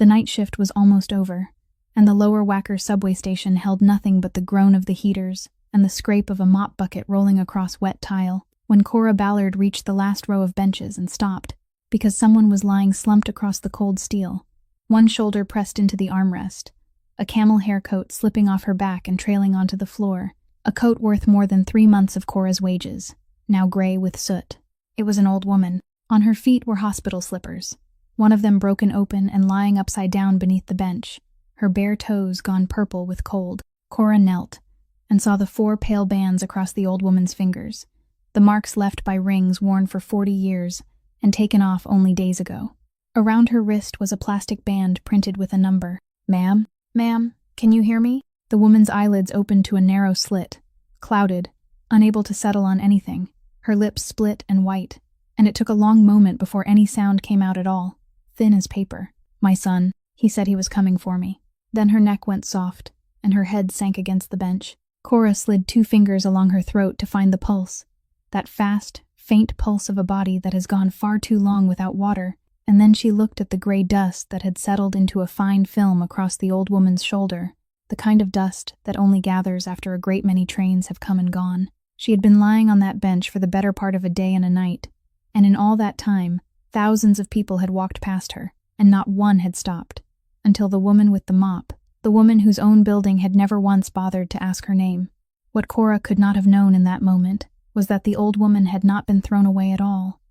The night shift was almost over, and the lower Wacker subway station held nothing but the groan of the heaters and the scrape of a mop bucket rolling across wet tile when Cora Ballard reached the last row of benches and stopped, because someone was lying slumped across the cold steel, one shoulder pressed into the armrest, a camel hair coat slipping off her back and trailing onto the floor, a coat worth more than 3 months of Cora's wages, now gray with soot. It was an old woman. On her feet were hospital slippers, one of them broken open and lying upside down beneath the bench, her bare toes gone purple with cold. Cora knelt and saw the 4 pale bands across the old woman's fingers, the marks left by rings worn for 40 years and taken off only days ago. Around her wrist was a plastic band printed with a number. "Ma'am? Ma'am, can you hear me?" The woman's eyelids opened to a narrow slit, clouded, unable to settle on anything, her lips split and white, and it took a long moment before any sound came out at all, thin as paper. "My son, he said he was coming for me." Then her neck went soft, and her head sank against the bench. Cora slid 2 fingers along her throat to find the pulse, that fast, faint pulse of a body that has gone far too long without water, and then she looked at the gray dust that had settled into a fine film across the old woman's shoulder, the kind of dust that only gathers after a great many trains have come and gone. She had been lying on that bench for the better part of a day and a night, and in all that time, thousands of people had walked past her, and not one had stopped, until the woman with the mop, the woman whose own building had never once bothered to ask her name. What Cora could not have known in that moment was that the old woman had not been thrown away at all,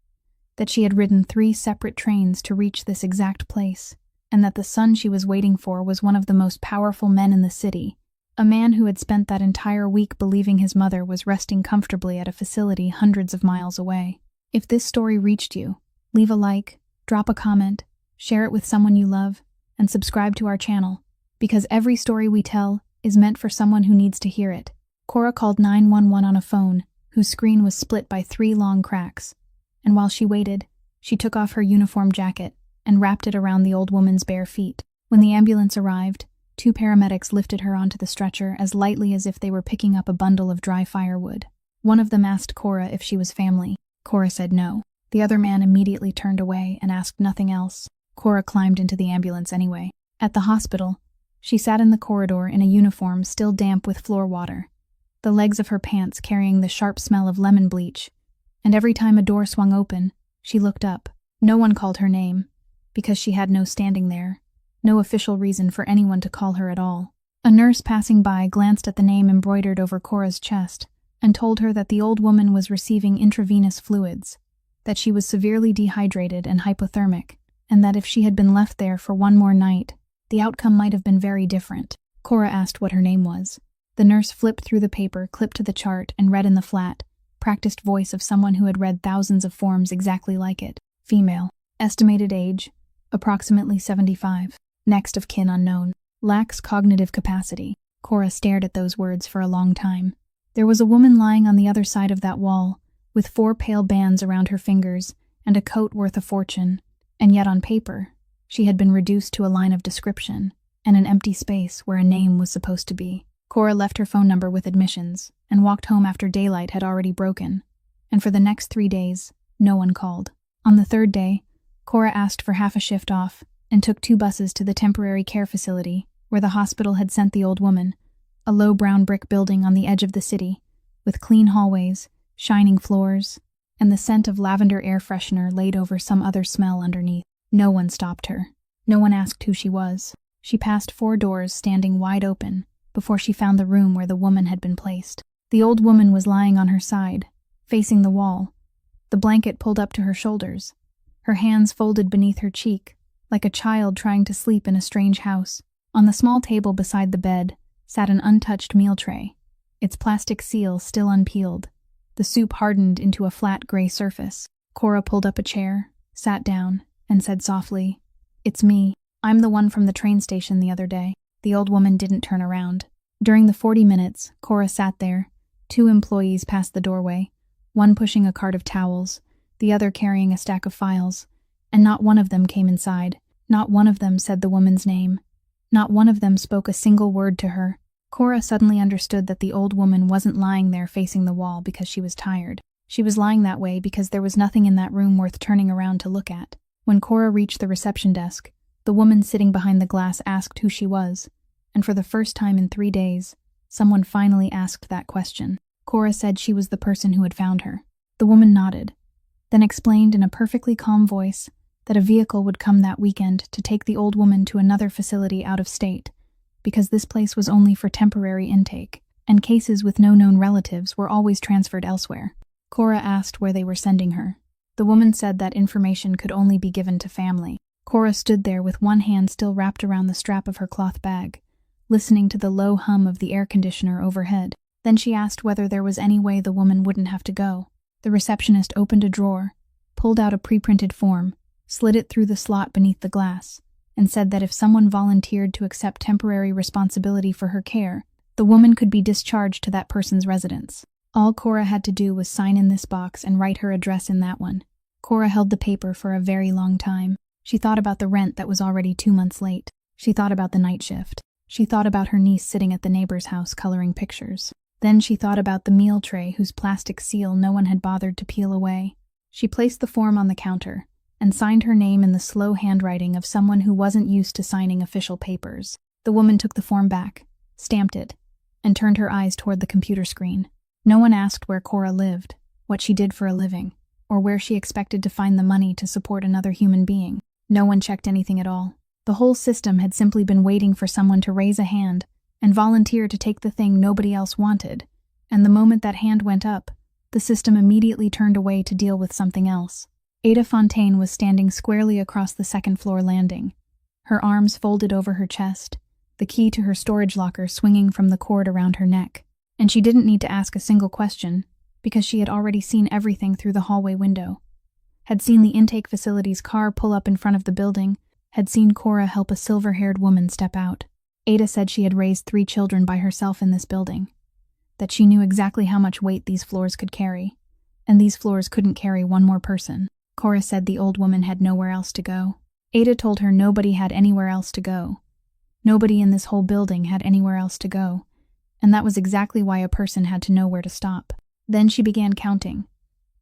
that she had ridden 3 separate trains to reach this exact place, and that the son she was waiting for was one of the most powerful men in the city, a man who had spent that entire week believing his mother was resting comfortably at a facility hundreds of miles away. If this story reached you, leave a like, drop a comment, share it with someone you love, and subscribe to our channel, because every story we tell is meant for someone who needs to hear it. Cora called 911 on a phone whose screen was split by 3 long cracks, and while she waited, she took off her uniform jacket and wrapped it around the old woman's bare feet. When the ambulance arrived, 2 paramedics lifted her onto the stretcher as lightly as if they were picking up a bundle of dry firewood. One of them asked Cora if she was family. Cora said no. The other man immediately turned away and asked nothing else. Cora climbed into the ambulance anyway. At the hospital, she sat in the corridor in a uniform still damp with floor water, the legs of her pants carrying the sharp smell of lemon bleach, and every time a door swung open, she looked up. No one called her name, because she had no standing there, no official reason for anyone to call her at all. A nurse passing by glanced at the name embroidered over Cora's chest and told her that the old woman was receiving intravenous fluids, that she was severely dehydrated and hypothermic, and that if she had been left there for one more night, the outcome might have been very different. Cora asked what her name was. The nurse flipped through the paper, clipped to the chart, and read in the flat, practiced voice of someone who had read thousands of forms exactly like it. Female. Estimated age, approximately 75. Next of kin unknown. Lacks cognitive capacity. Cora stared at those words for a long time. There was a woman lying on the other side of that wall, with 4 pale bands around her fingers and a coat worth a fortune, and yet on paper, she had been reduced to a line of description and an empty space where a name was supposed to be. Cora left her phone number with admissions and walked home after daylight had already broken, and for the next 3 days, no one called. On the 3rd day, Cora asked for half a shift off and took 2 buses to the temporary care facility where the hospital had sent the old woman, a low brown brick building on the edge of the city, with clean hallways, shining floors, and the scent of lavender air freshener laid over some other smell underneath. No one stopped her. No one asked who she was. She passed 4 doors standing wide open before she found the room where the woman had been placed. The old woman was lying on her side, facing the wall, the blanket pulled up to her shoulders, her hands folded beneath her cheek, like a child trying to sleep in a strange house. On the small table beside the bed sat an untouched meal tray, its plastic seal still unpeeled, the soup hardened into a flat gray surface. Cora pulled up a chair, sat down, and said softly, "It's me. I'm the one from the train station the other day." The old woman didn't turn around. During the 40 minutes, Cora sat there. 2 employees passed the doorway, one pushing a cart of towels, the other carrying a stack of files, and not one of them came inside. Not one of them said the woman's name. Not one of them spoke a single word to her. Cora suddenly understood that the old woman wasn't lying there facing the wall because she was tired. She was lying that way because there was nothing in that room worth turning around to look at. When Cora reached the reception desk, The woman sitting behind the glass asked who she was, and for the first time in 3 days, someone finally asked that question. Cora said she was the person who had found her. The woman nodded, then explained in a perfectly calm voice that a vehicle would come that weekend to take the old woman to another facility out of state, because this place was only for temporary intake, and cases with no known relatives were always transferred elsewhere. Cora asked where they were sending her. The woman said that information could only be given to family. Cora stood there with one hand still wrapped around the strap of her cloth bag, listening to the low hum of the air conditioner overhead. Then she asked whether there was any way the woman wouldn't have to go. The receptionist opened a drawer, pulled out a pre-printed form, slid it through the slot beneath the glass, and said that if someone volunteered to accept temporary responsibility for her care, the woman could be discharged to that person's residence. All Cora had to do was sign in this box and write her address in that one. Cora held the paper for a very long time. She thought about the rent that was already 2 months late. She thought about the night shift. She thought about her niece sitting at the neighbor's house coloring pictures. Then she thought about the meal tray whose plastic seal no one had bothered to peel away. She placed the form on the counter and signed her name in the slow handwriting of someone who wasn't used to signing official papers. The woman took the form back, stamped it, and turned her eyes toward the computer screen. No one asked where Cora lived, what she did for a living, or where she expected to find the money to support another human being. No one checked anything at all. The whole system had simply been waiting for someone to raise a hand and volunteer to take the thing nobody else wanted, and the moment that hand went up, the system immediately turned away to deal with something else. Ada Fontaine was standing squarely across the second-floor landing, her arms folded over her chest, the key to her storage locker swinging from the cord around her neck. And she didn't need to ask a single question, because she had already seen everything through the hallway window. Had seen the intake facility's car pull up in front of the building, had seen Cora help a silver-haired woman step out. Ada said she had raised 3 children by herself in this building, that she knew exactly how much weight these floors could carry, and these floors couldn't carry one more person. Cora said the old woman had nowhere else to go. Ada told her nobody had anywhere else to go. Nobody in this whole building had anywhere else to go, and that was exactly why a person had to know where to stop. Then she began counting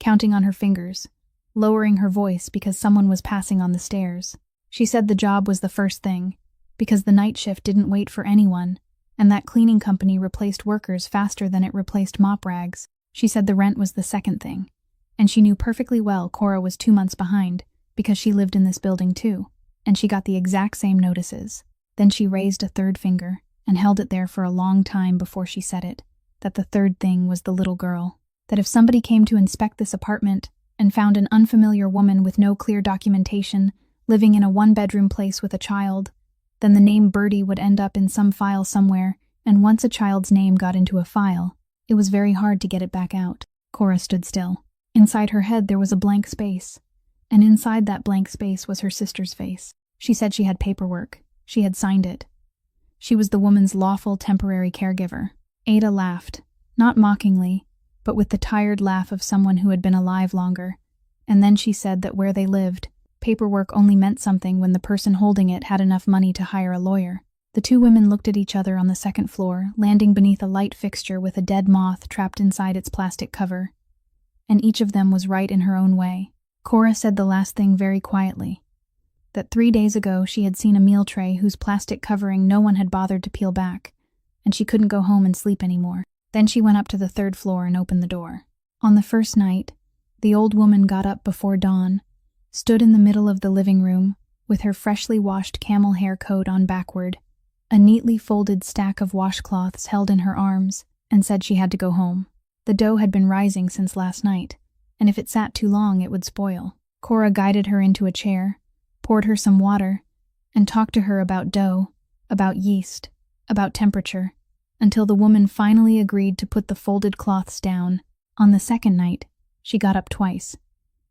on her fingers, lowering her voice because someone was passing on the stairs. She said the job was the first thing, because the night shift didn't wait for anyone, and that cleaning company replaced workers faster than it replaced mop rags. She said the rent was the second thing, and she knew perfectly well Cora was 2 months behind, because she lived in this building too, and she got the exact same notices. Then she raised a third finger, and held it there for a long time before she said it, that the third thing was the little girl. That if somebody came to inspect this apartment and found an unfamiliar woman with no clear documentation living in a 1-bedroom place with a child, then the name Birdie would end up in some file somewhere, and once a child's name got into a file, it was very hard to get it back out. Cora stood still. Inside her head there was a blank space, and inside that blank space was her sister's face. She said she had paperwork. She had signed it. She was the woman's lawful temporary caregiver. Ada laughed, not mockingly, but with the tired laugh of someone who had been alive longer, and then she said that where they lived, paperwork only meant something when the person holding it had enough money to hire a lawyer. The 2 women looked at each other on the second floor, landing beneath a light fixture with a dead moth trapped inside its plastic cover, and each of them was right in her own way. Cora said the last thing very quietly, that 3 days ago she had seen a meal tray whose plastic covering no one had bothered to peel back, and she couldn't go home and sleep anymore. Then she went up to the 3rd floor and opened the door. On the first night, the old woman got up before dawn, stood in the middle of the living room, with her freshly washed camel hair coat on backward, a neatly folded stack of washcloths held in her arms, and said she had to go home. The dough had been rising since last night, and if it sat too long it would spoil. Cora guided her into a chair, poured her some water, and talked to her about dough, about yeast, about temperature, until the woman finally agreed to put the folded cloths down. On the second night, she got up twice,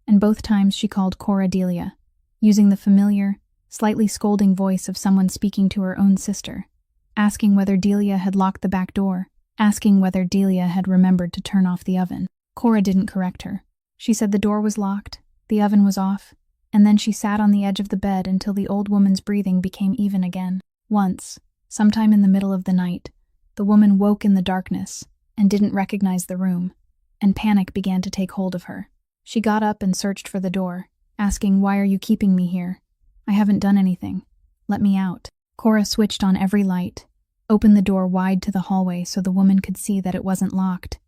and both times she called Cora Delia, using the familiar, slightly scolding voice of someone speaking to her own sister, asking whether Delia had locked the back door, asking whether Delia had remembered to turn off the oven. Cora didn't correct her. She said the door was locked, the oven was off, and then she sat on the edge of the bed until the old woman's breathing became even again. Once, sometime in the middle of the night, the woman woke in the darkness and didn't recognize the room, and panic began to take hold of her. She got up and searched for the door, asking, "Why are you keeping me here? I haven't done anything. Let me out." Cora switched on every light, opened the door wide to the hallway so the woman could see that it wasn't locked,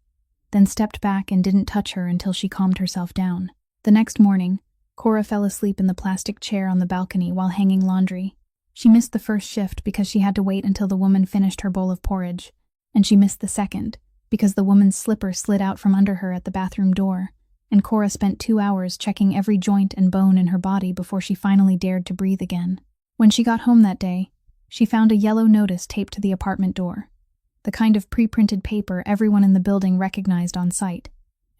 then stepped back and didn't touch her until she calmed herself down. The next morning, Cora fell asleep in the plastic chair on the balcony while hanging laundry. She missed the first shift because she had to wait until the woman finished her bowl of porridge, and she missed the second because the woman's slipper slid out from under her at the bathroom door, and Cora spent 2 hours checking every joint and bone in her body before she finally dared to breathe again. When she got home that day, she found a yellow notice taped to the apartment door, the kind of pre-printed paper everyone in the building recognized on sight,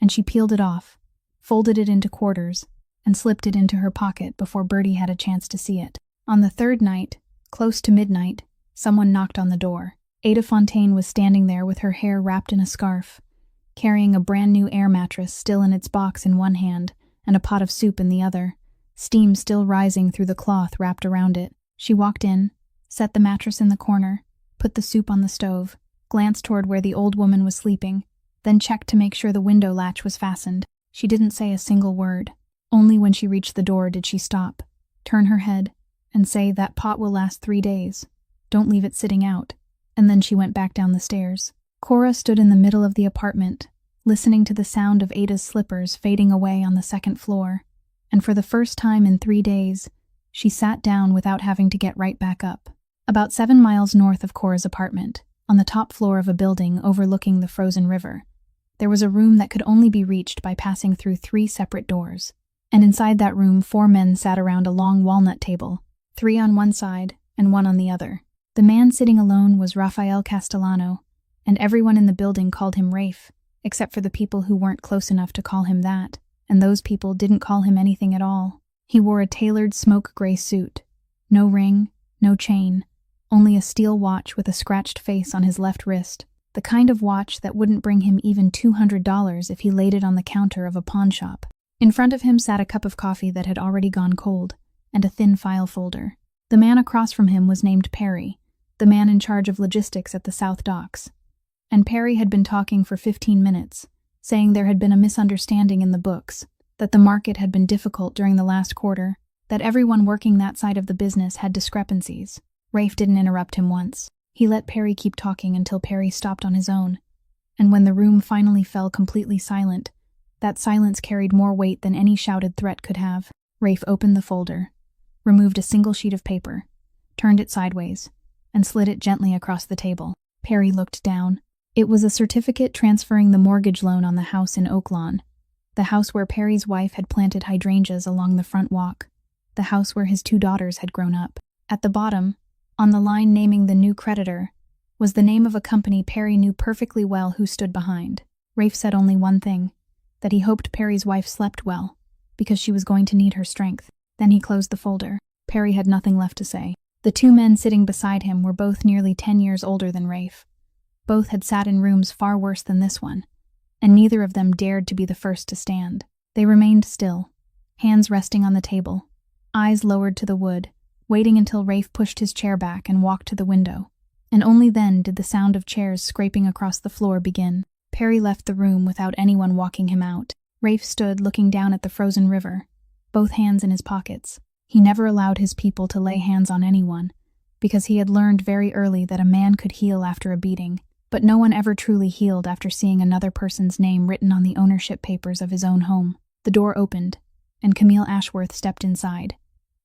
and she peeled it off, folded it into quarters, and slipped it into her pocket before Bertie had a chance to see it. On the third night, close to midnight, someone knocked on the door. Ada Fontaine was standing there with her hair wrapped in a scarf, carrying a brand new air mattress still in its box in one hand and a pot of soup in the other, steam still rising through the cloth wrapped around it. She walked in, set the mattress in the corner, put the soup on the stove, glanced toward where the old woman was sleeping, then checked to make sure the window latch was fastened. She didn't say a single word. Only when she reached the door did she stop, turn her head, and say, "That pot will last 3 days. Don't leave it sitting out." And then she went back down the stairs. Cora stood in the middle of the apartment, listening to the sound of Ada's slippers fading away on the second floor, and for the first time in 3 days, she sat down without having to get right back up. About 7 miles north of Cora's apartment, on the top floor of a building overlooking the frozen river, there was a room that could only be reached by passing through 3 separate doors. And inside that room 4 men sat around a long walnut table, 3 on one side and 1 on the other. The man sitting alone was Rafael Castellano, and everyone in the building called him Rafe, except for the people who weren't close enough to call him that, and those people didn't call him anything at all. He wore a tailored smoke gray suit. No ring, no chain, only a steel watch with a scratched face on his left wrist, the kind of watch that wouldn't bring him even $200 if he laid it on the counter of a pawn shop. In front of him sat a cup of coffee that had already gone cold, and a thin file folder. The man across from him was named Perry, the man in charge of logistics at the South Docks. And Perry had been talking for 15 minutes, saying there had been a misunderstanding in the books, that the market had been difficult during the last quarter, that everyone working that side of the business had discrepancies. Rafe didn't interrupt him once. He let Perry keep talking until Perry stopped on his own, and when the room finally fell completely silent, that silence carried more weight than any shouted threat could have. Rafe opened the folder, removed a single sheet of paper, turned it sideways, and slid it gently across the table. Perry looked down. It was a certificate transferring the mortgage loan on the house in Oaklawn, the house where Perry's wife had planted hydrangeas along the front walk, the house where his 2 daughters had grown up. At the bottom, on the line naming the new creditor, was the name of a company Perry knew perfectly well who stood behind. Rafe said only one thing, that he hoped Perry's wife slept well, because she was going to need her strength. Then he closed the folder. Perry had nothing left to say. The 2 men sitting beside him were both nearly 10 years older than Rafe. Both had sat in rooms far worse than this one, and neither of them dared to be the first to stand. They remained still, hands resting on the table, eyes lowered to the wood, waiting until Rafe pushed his chair back and walked to the window, and only then did the sound of chairs scraping across the floor begin. Perry left the room without anyone walking him out. Rafe stood looking down at the frozen river, both hands in his pockets. He never allowed his people to lay hands on anyone, because he had learned very early that a man could heal after a beating, but no one ever truly healed after seeing another person's name written on the ownership papers of his own home. The door opened, and Camille Ashworth stepped inside,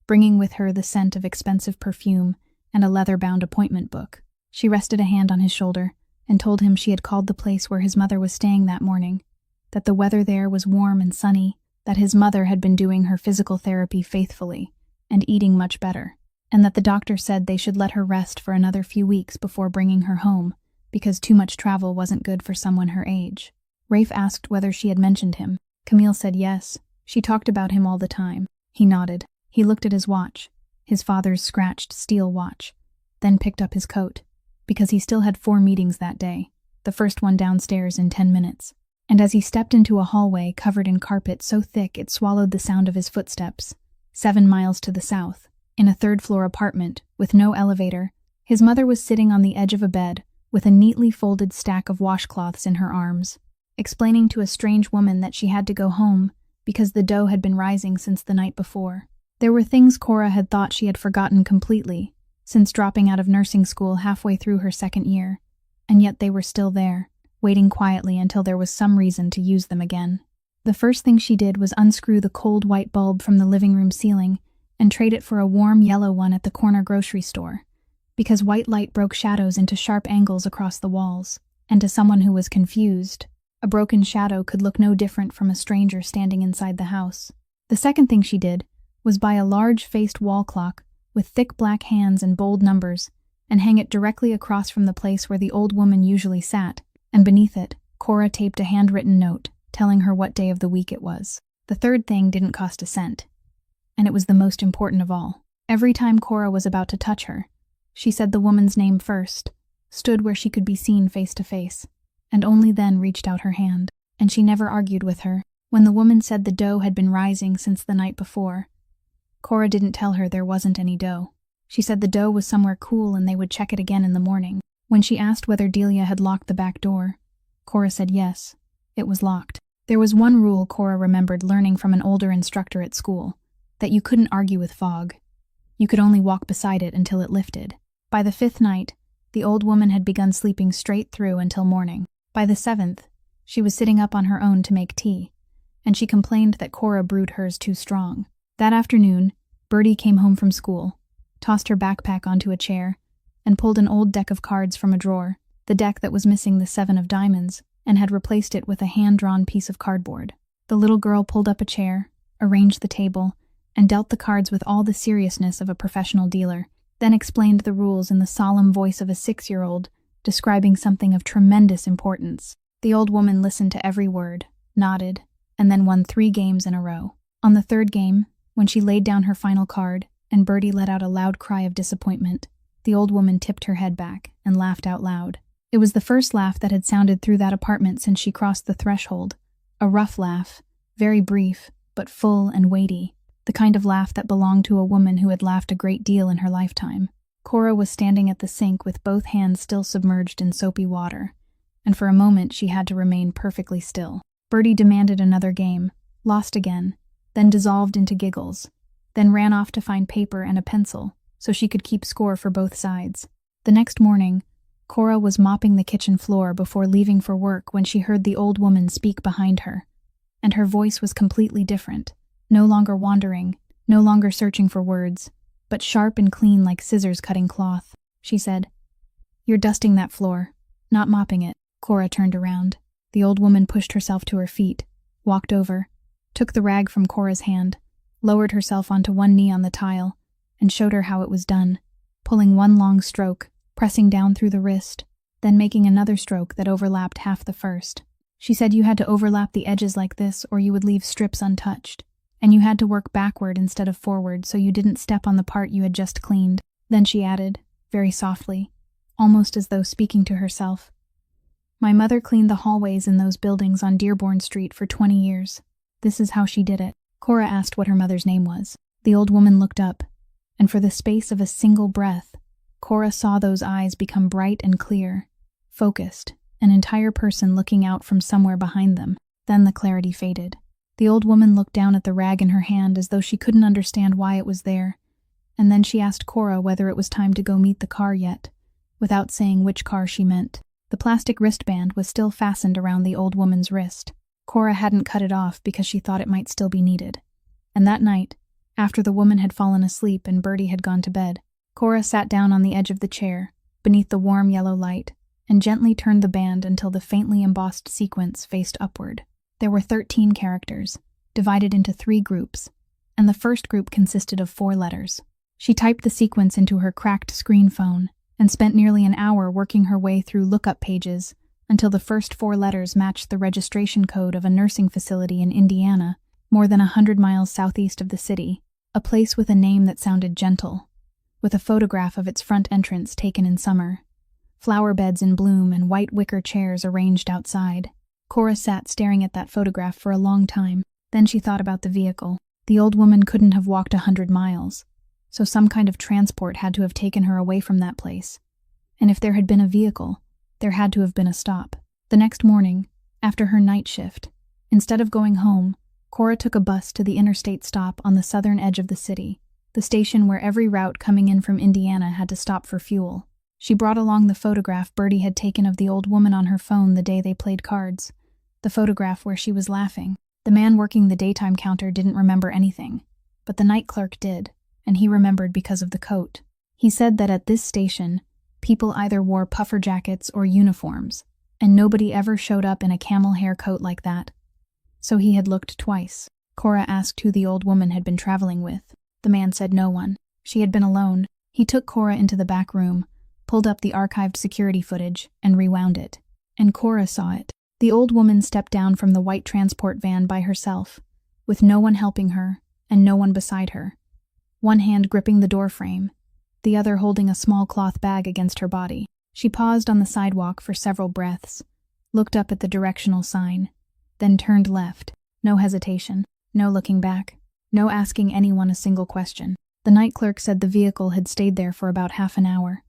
bringing with her the scent of expensive perfume and a leather-bound appointment book. She rested a hand on his shoulder and told him she had called the place where his mother was staying that morning, that the weather there was warm and sunny, that his mother had been doing her physical therapy faithfully and eating much better, and that the doctor said they should let her rest for another few weeks before bringing her home, because too much travel wasn't good for someone her age. Rafe asked whether she had mentioned him. Camille said yes. She talked about him all the time. He nodded. He looked at his watch, his father's scratched steel watch, then picked up his coat, because he still had 4 meetings that day, the first one downstairs in 10 minutes. And as he stepped into a hallway covered in carpet so thick it swallowed the sound of his footsteps, 7 miles to the south, in a 3rd-floor apartment with no elevator, his mother was sitting on the edge of a bed with a neatly folded stack of washcloths in her arms, explaining to a strange woman that she had to go home because the dough had been rising since the night before. There were things Cora had thought she had forgotten completely, since dropping out of nursing school halfway through her second year, and yet they were still there, waiting quietly until there was some reason to use them again. The first thing she did was unscrew the cold white bulb from the living room ceiling and trade it for a warm yellow one at the corner grocery store, because white light broke shadows into sharp angles across the walls, and to someone who was confused, a broken shadow could look no different from a stranger standing inside the house. The second thing she did was buy a large-faced wall clock with thick black hands and bold numbers, and hang it directly across from the place where the old woman usually sat, and beneath it, Cora taped a handwritten note telling her what day of the week it was. The third thing didn't cost a cent, and it was the most important of all. Every time Cora was about to touch her, she said the woman's name first, stood where she could be seen face to face, and only then reached out her hand. And she never argued with her. When the woman said the dough had been rising since the night before, Cora didn't tell her there wasn't any dough. She said the dough was somewhere cool and they would check it again in the morning. When she asked whether Delia had locked the back door, Cora said yes, it was locked. There was one rule Cora remembered learning from an older instructor at school, that you couldn't argue with fog. You could only walk beside it until it lifted. By the fifth night, the old woman had begun sleeping straight through until morning. By the seventh, she was sitting up on her own to make tea, and she complained that Cora brewed hers too strong. That afternoon, Bertie came home from school, tossed her backpack onto a chair, and pulled an old deck of cards from a drawer, the deck that was missing the 7 of diamonds, and had replaced it with a hand-drawn piece of cardboard. The little girl pulled up a chair, arranged the table, and dealt the cards with all the seriousness of a professional dealer, then explained the rules in the solemn voice of a 6-year-old, describing something of tremendous importance. The old woman listened to every word, nodded, and then won 3 games in a row. On the third game, when she laid down her final card, and Bertie let out a loud cry of disappointment, the old woman tipped her head back and laughed out loud. It was the first laugh that had sounded through that apartment since she crossed the threshold. A rough laugh, very brief, but full and weighty, the kind of laugh that belonged to a woman who had laughed a great deal in her lifetime. Cora was standing at the sink with both hands still submerged in soapy water, and for a moment she had to remain perfectly still. Bertie demanded another game, lost again, then dissolved into giggles, then ran off to find paper and a pencil so she could keep score for both sides. The next morning, Cora was mopping the kitchen floor before leaving for work when she heard the old woman speak behind her, and her voice was completely different, no longer wandering, no longer searching for words, but sharp and clean like scissors cutting cloth. She said, "You're dusting that floor, not mopping it." Cora turned around. The old woman pushed herself to her feet, walked over, took the rag from Cora's hand, lowered herself onto one knee on the tile, and showed her how it was done, pulling one long stroke, pressing down through the wrist, then making another stroke that overlapped half the first. She said you had to overlap the edges like this or you would leave strips untouched, and you had to work backward instead of forward so you didn't step on the part you had just cleaned. Then she added, very softly, almost as though speaking to herself, "My mother cleaned the hallways in those buildings on Dearborn Street for 20 years. This is how she did it." Cora asked what her mother's name was. The old woman looked up, and for the space of a single breath, Cora saw those eyes become bright and clear, focused, an entire person looking out from somewhere behind them. Then the clarity faded. The old woman looked down at the rag in her hand as though she couldn't understand why it was there, and then she asked Cora whether it was time to go meet the car yet, without saying which car she meant. The plastic wristband was still fastened around the old woman's wrist. Cora hadn't cut it off because she thought it might still be needed. And that night, after the woman had fallen asleep and Bertie had gone to bed, Cora sat down on the edge of the chair, beneath the warm yellow light, and gently turned the band until the faintly embossed sequence faced upward. There were 13 characters, divided into 3 groups, and the first group consisted of 4 letters. She typed the sequence into her cracked screen phone and spent nearly an hour working her way through lookup pages until the first 4 letters matched the registration code of a nursing facility in Indiana, more than 100 miles southeast of the city, a place with a name that sounded gentle, with a photograph of its front entrance taken in summer, flower beds in bloom and white wicker chairs arranged outside. Cora sat staring at that photograph for a long time. Then she thought about the vehicle. The old woman couldn't have walked 100 miles, so some kind of transport had to have taken her away from that place. And if there had been a vehicle, there had to have been a stop. The next morning, after her night shift, instead of going home, Cora took a bus to the interstate stop on the southern edge of the city, the station where every route coming in from Indiana had to stop for fuel. She brought along the photograph Bertie had taken of the old woman on her phone the day they played cards, the photograph where she was laughing. The man working the daytime counter didn't remember anything, but the night clerk did, and he remembered because of the coat. He said that at this station, people either wore puffer jackets or uniforms, and nobody ever showed up in a camel hair coat like that. So he had looked twice. Cora asked who the old woman had been traveling with. The man said no one. She had been alone. He took Cora into the back room, pulled up the archived security footage, and rewound it. And Cora saw it. The old woman stepped down from the white transport van by herself, with no one helping her and no one beside her, one hand gripping the door frame, the other holding a small cloth bag against her body. She paused on the sidewalk for several breaths, looked up at the directional sign, then turned left. No hesitation, no looking back, no asking anyone a single question. The night clerk said the vehicle had stayed there for about half an hour,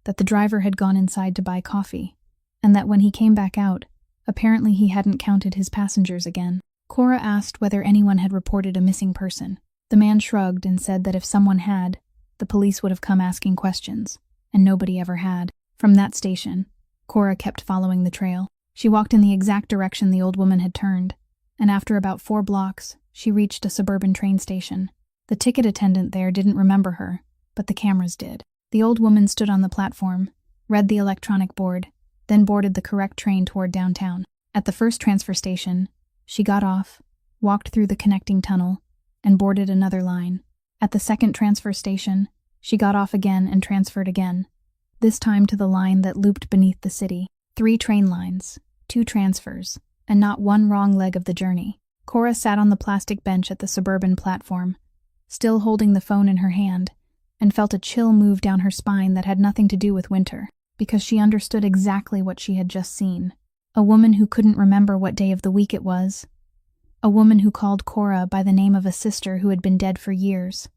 that the driver had gone inside to buy coffee, and that when he came back out, apparently he hadn't counted his passengers again. Cora asked whether anyone had reported a missing person. The man shrugged and said that if someone had, the police would have come asking questions, and nobody ever had. From that station, Cora kept following the trail. She walked in the exact direction the old woman had turned, and after about 4 blocks, she reached a suburban train station. The ticket attendant there didn't remember her, but the cameras did. The old woman stood on the platform, read the electronic board, then boarded the correct train toward downtown. At the first transfer station, she got off, walked through the connecting tunnel, and boarded another line. At the second transfer station, she got off again and transferred again, this time to the line that looped beneath the city. 3 train lines, 2 transfers, and not one wrong leg of the journey. Cora sat on the plastic bench at the suburban platform, still holding the phone in her hand, and felt a chill move down her spine that had nothing to do with winter, because she understood exactly what she had just seen. A woman who couldn't remember what day of the week it was. A woman who called Cora by the name of a sister who had been dead for years.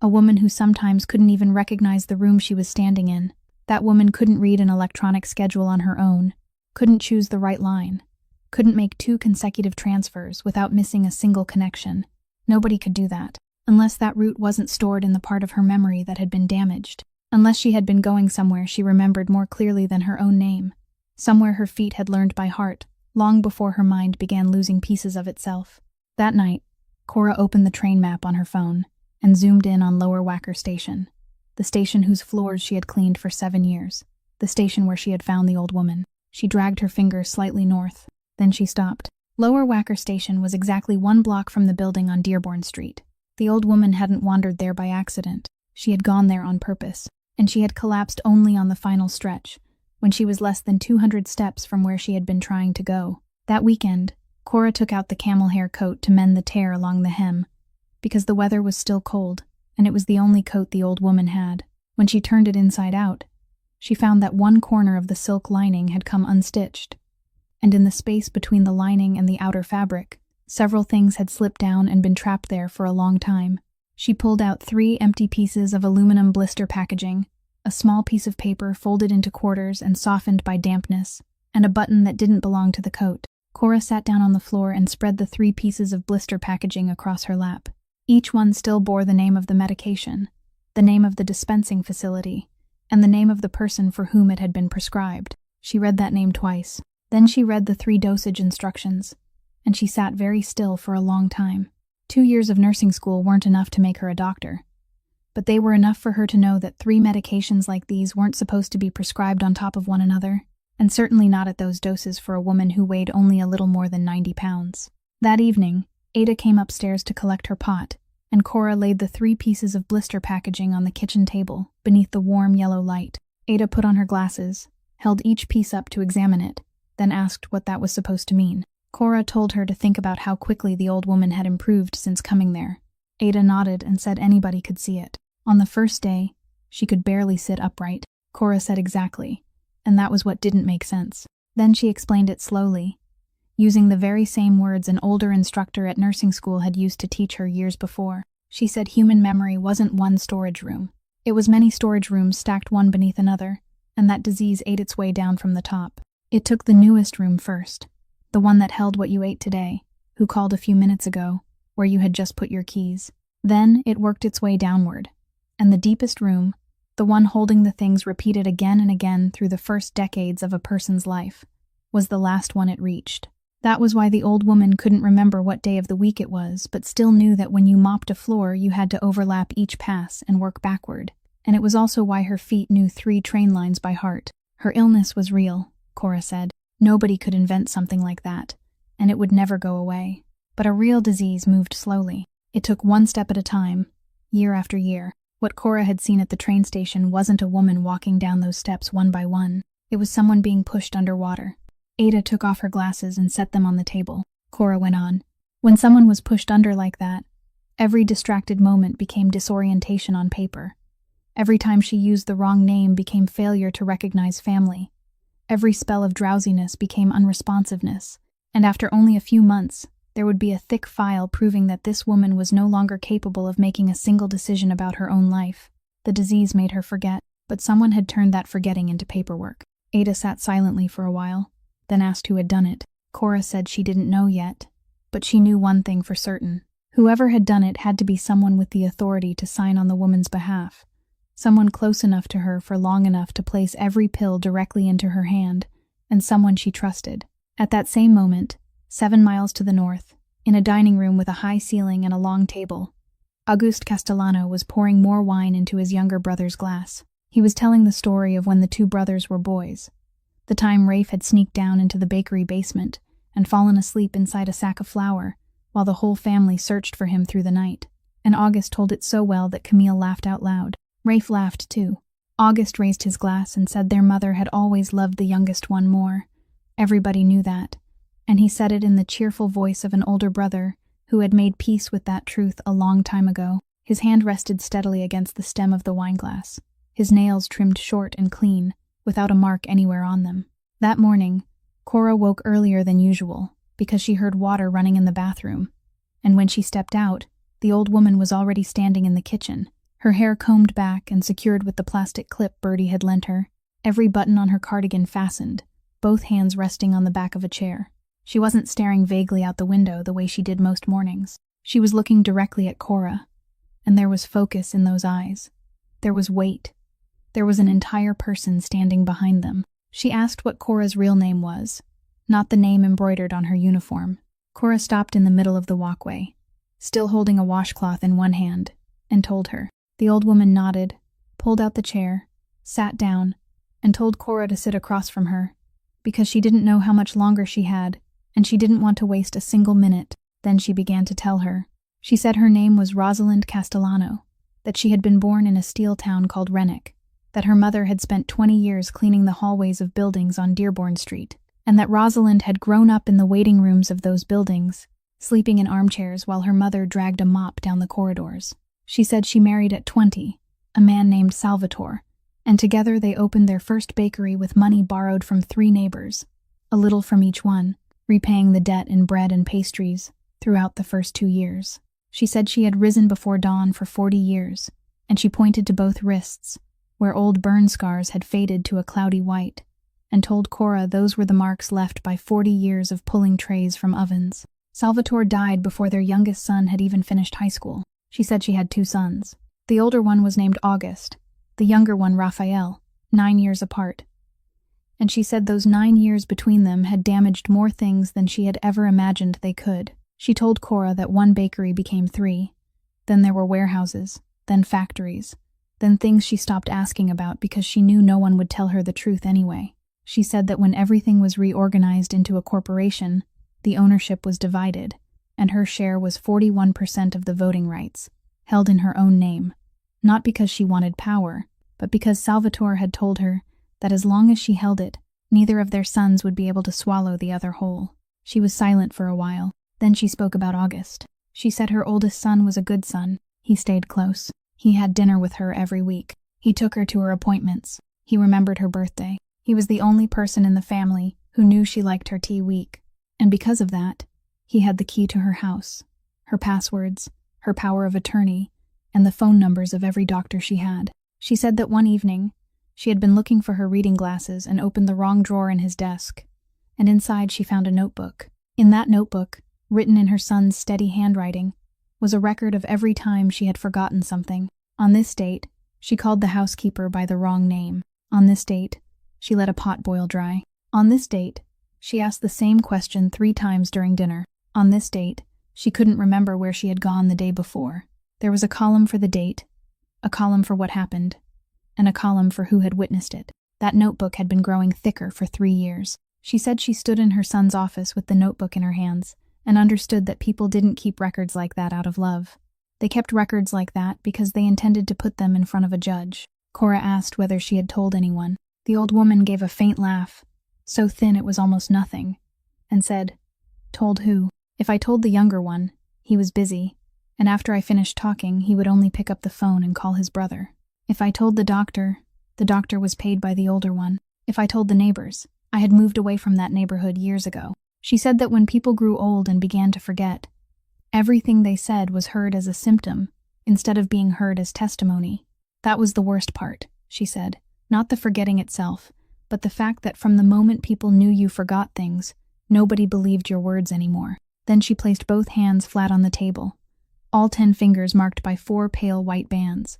A woman who sometimes couldn't even recognize the room she was standing in. That woman couldn't read an electronic schedule on her own, couldn't choose the right line, couldn't make 2 consecutive transfers without missing a single connection. Nobody could do that, unless that route wasn't stored in the part of her memory that had been damaged. Unless she had been going somewhere she remembered more clearly than her own name, somewhere her feet had learned by heart, long before her mind began losing pieces of itself. That night, Cora opened the train map on her phone and zoomed in on Lower Wacker Station, the station whose floors she had cleaned for 7 years, the station where she had found the old woman. She dragged her finger slightly north, then she stopped. Lower Wacker Station was exactly 1 block from the building on Dearborn Street. The old woman hadn't wandered there by accident. She had gone there on purpose, and she had collapsed only on the final stretch, when she was less than 200 steps from where she had been trying to go. That weekend, Cora took out the camel hair coat to mend the tear along the hem, because the weather was still cold, and it was the only coat the old woman had. When she turned it inside out, she found that 1 corner of the silk lining had come unstitched, and in the space between the lining and the outer fabric, several things had slipped down and been trapped there for a long time. She pulled out 3 empty pieces of aluminum blister packaging, a small piece of paper folded into quarters and softened by dampness, and a button that didn't belong to the coat. Cora sat down on the floor and spread the 3 pieces of blister packaging across her lap. Each one still bore the name of the medication, the name of the dispensing facility, and the name of the person for whom it had been prescribed. She read that name twice. Then she read the 3 dosage instructions, and she sat very still for a long time. 2 years of nursing school weren't enough to make her a doctor, but they were enough for her to know that 3 medications like these weren't supposed to be prescribed on top of one another, and certainly not at those doses for a woman who weighed only a little more than 90 pounds. That evening, Ada came upstairs to collect her pot, and Cora laid the 3 pieces of blister packaging on the kitchen table, beneath the warm yellow light. Ada put on her glasses, held each piece up to examine it, then asked what that was supposed to mean. Cora told her to think about how quickly the old woman had improved since coming there. Ada nodded and said anybody could see it. On the first day, she could barely sit upright. Cora said exactly, and that was what didn't make sense. Then she explained it slowly, using the very same words an older instructor at nursing school had used to teach her years before. She said human memory wasn't 1 storage room. It was many storage rooms stacked one beneath another, and that disease ate its way down from the top. It took the newest room first, the one that held what you ate today, Who called a few minutes ago, where you had just put your keys. Then it worked its way downward, and the deepest room, the one holding the things repeated again and again through the first decades of a person's life, was the last one it reached. That was why the old woman couldn't remember what day of the week it was, but still knew that when you mopped a floor you had to overlap each pass and work backward. And it was also why her feet knew 3 train lines by heart. Her illness was real, Cora said. Nobody could invent something like that, and it would never go away. But a real disease moved slowly. It took one step at a time, year after year. What Cora had seen at the train station wasn't a woman walking down those steps one by one. It was someone being pushed underwater. Ada took off her glasses and set them on the table. Cora went on. When someone was pushed under like that, every distracted moment became disorientation on paper. Every time she used the wrong name became failure to recognize family. Every spell of drowsiness became unresponsiveness. And after only a few months, there would be a thick file proving that this woman was no longer capable of making a single decision about her own life. The disease made her forget, but someone had turned that forgetting into paperwork. Ada sat silently for a while, then asked who had done it. Cora said she didn't know yet, but she knew one thing for certain. Whoever had done it had to be someone with the authority to sign on the woman's behalf. Someone close enough to her for long enough to place every pill directly into her hand, and someone she trusted. At that same moment, 7 miles to the north, in a dining room with a high ceiling and a long table, Auguste Castellano was pouring more wine into his younger brother's glass. He was telling the story of when the 2 brothers were boys. The time Rafe had sneaked down into the bakery basement and fallen asleep inside a sack of flour, while the whole family searched for him through the night. And Auguste told it so well that Camille laughed out loud. Rafe laughed too. Auguste raised his glass and said their mother had always loved the youngest one more. Everybody knew that, and he said it in the cheerful voice of an older brother who had made peace with that truth a long time ago. His hand rested steadily against the stem of the wineglass, his nails trimmed short and clean, without a mark anywhere on them. That morning, Cora woke earlier than usual because she heard water running in the bathroom, and when she stepped out, the old woman was already standing in the kitchen, her hair combed back and secured with the plastic clip Bertie had lent her, every button on her cardigan fastened, both hands resting on the back of a chair. She wasn't staring vaguely out the window the way she did most mornings. She was looking directly at Cora, and there was focus in those eyes. There was weight. There was an entire person standing behind them. She asked what Cora's real name was, not the name embroidered on her uniform. Cora stopped in the middle of the walkway, still holding a washcloth in one hand, and told her. The old woman nodded, pulled out the chair, sat down, and told Cora to sit across from her, because she didn't know how much longer she had, and she didn't want to waste a single minute. Then she began to tell her. She said her name was Rosalind Castellano, that she had been born in a steel town called Renwick, that her mother had spent 20 years cleaning the hallways of buildings on Dearborn Street, and that Rosalind had grown up in the waiting rooms of those buildings, sleeping in armchairs while her mother dragged a mop down the corridors. She said she married at 20, a man named Salvatore, and together they opened their first bakery with money borrowed from 3 neighbors, a little from each one, repaying the debt in bread and pastries throughout the first 2 years. She said she had risen before dawn for 40 years, and she pointed to both wrists, where old burn scars had faded to a cloudy white, and told Cora those were the marks left by 40 years of pulling trays from ovens. Salvatore died before their youngest son had even finished high school. She said she had 2 sons. The older one was named August, the younger one Raphael, 9 years apart. And she said those 9 years between them had damaged more things than she had ever imagined they could. She told Cora that one bakery became 3, then there were warehouses, then factories, then things she stopped asking about because she knew no one would tell her the truth anyway. She said that when everything was reorganized into a corporation, the ownership was divided, and her share was 41% of the voting rights, held in her own name, not because she wanted power, but because Salvatore had told her that as long as she held it, neither of their sons would be able to swallow the other whole. She was silent for a while. Then she spoke about August. She said her oldest son was a good son. He stayed close. He had dinner with her every week. He took her to her appointments. He remembered her birthday. He was the only person in the family who knew she liked her tea weak. And because of that, he had the key to her house, her passwords, her power of attorney, and the phone numbers of every doctor she had. She said that one evening, she had been looking for her reading glasses and opened the wrong drawer in his desk, and inside she found a notebook. In that notebook, written in her son's steady handwriting, was a record of every time she had forgotten something. On this date, she called the housekeeper by the wrong name. On this date, she let a pot boil dry. On this date, she asked the same question 3 times during dinner. On this date, she couldn't remember where she had gone the day before. There was a column for the date, a column for what happened, and a column for who had witnessed it. That notebook had been growing thicker for 3 years. She said she stood in her son's office with the notebook in her hands and understood that people didn't keep records like that out of love. They kept records like that because they intended to put them in front of a judge. Cora asked whether she had told anyone. The old woman gave a faint laugh, so thin it was almost nothing, and said, "Told who? If I told the younger one, he was busy, and after I finished talking, he would only pick up the phone and call his brother. If I told the doctor was paid by the older one. If I told the neighbors, I had moved away from that neighborhood years ago." She said that when people grew old and began to forget, everything they said was heard as a symptom instead of being heard as testimony. That was the worst part, she said. Not the forgetting itself, but the fact that from the moment people knew you forgot things, nobody believed your words anymore. Then she placed both hands flat on the table, all 10 fingers marked by 4 pale white bands,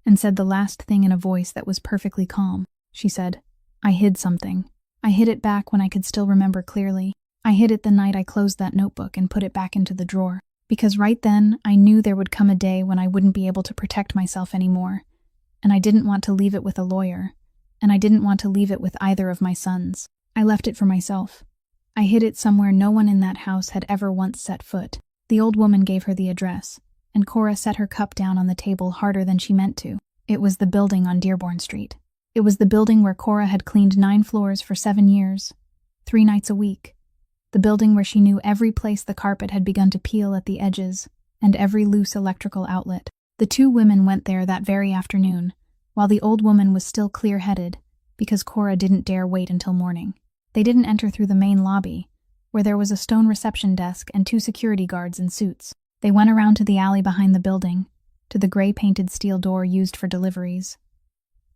and said the last thing in a voice that was perfectly calm. She said, "I hid something. I hid it back when I could still remember clearly. I hid it the night I closed that notebook and put it back into the drawer. Because right then, I knew there would come a day when I wouldn't be able to protect myself anymore. And I didn't want to leave it with a lawyer. And I didn't want to leave it with either of my sons. I left it for myself. I hid it somewhere no one in that house had ever once set foot." The old woman gave her the address, and Cora set her cup down on the table harder than she meant to. It was the building on Dearborn Street. It was the building where Cora had cleaned 9 floors for 7 years, 3 nights a week. The building where she knew every place the carpet had begun to peel at the edges and every loose electrical outlet. The 2 women went there that very afternoon, while the old woman was still clear-headed, because Cora didn't dare wait until morning. They didn't enter through the main lobby, where there was a stone reception desk and 2 security guards in suits. They went around to the alley behind the building, to the gray-painted steel door used for deliveries.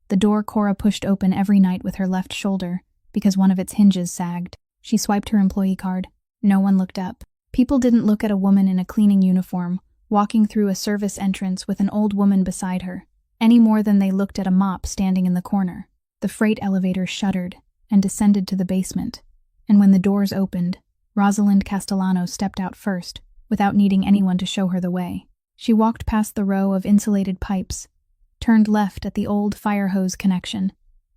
The door Cora pushed open every night with her left shoulder, because one of its hinges sagged. She swiped her employee card. No one looked up. People didn't look at a woman in a cleaning uniform, walking through a service entrance with an old woman beside her, any more than they looked at a mop standing in the corner. The freight elevator shuddered and descended to the basement, and when the doors opened, Rosalind Castellano stepped out first, without needing anyone to show her the way. She walked past the row of insulated pipes, turned left at the old fire hose connection,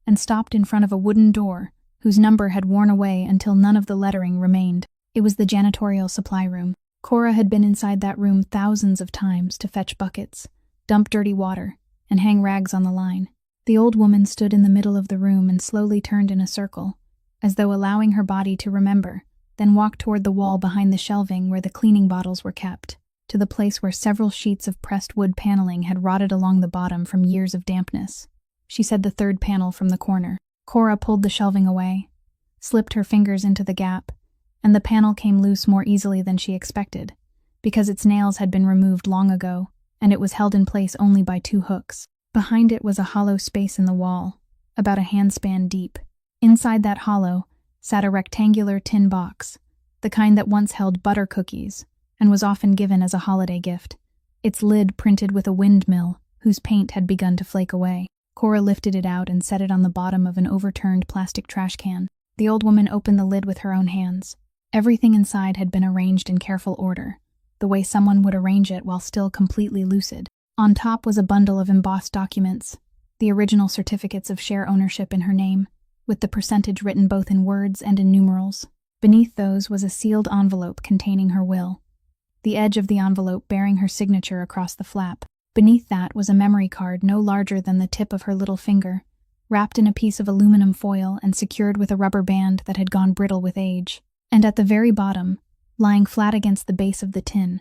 and stopped in front of a wooden door whose number had worn away until none of the lettering remained. It was the janitorial supply room. Cora had been inside that room thousands of times to fetch buckets, dump dirty water, and hang rags on the line. The old woman stood in the middle of the room and slowly turned in a circle, as though allowing her body to remember, then walked toward the wall behind the shelving where the cleaning bottles were kept, to the place where several sheets of pressed wood paneling had rotted along the bottom from years of dampness. She said the 3rd panel from the corner. Cora pulled the shelving away, slipped her fingers into the gap, and the panel came loose more easily than she expected, because its nails had been removed long ago, and it was held in place only by 2 hooks. Behind it was a hollow space in the wall, about a handspan deep. Inside that hollow sat a rectangular tin box, the kind that once held butter cookies, and was often given as a holiday gift, its lid printed with a windmill whose paint had begun to flake away. Cora lifted it out and set it on the bottom of an overturned plastic trash can. The old woman opened the lid with her own hands. Everything inside had been arranged in careful order, the way someone would arrange it while still completely lucid. On top was a bundle of embossed documents, the original certificates of share ownership in her name, with the percentage written both in words and in numerals. Beneath those was a sealed envelope containing her will, the edge of the envelope bearing her signature across the flap. Beneath that was a memory card no larger than the tip of her little finger, wrapped in a piece of aluminum foil and secured with a rubber band that had gone brittle with age. And at the very bottom, lying flat against the base of the tin,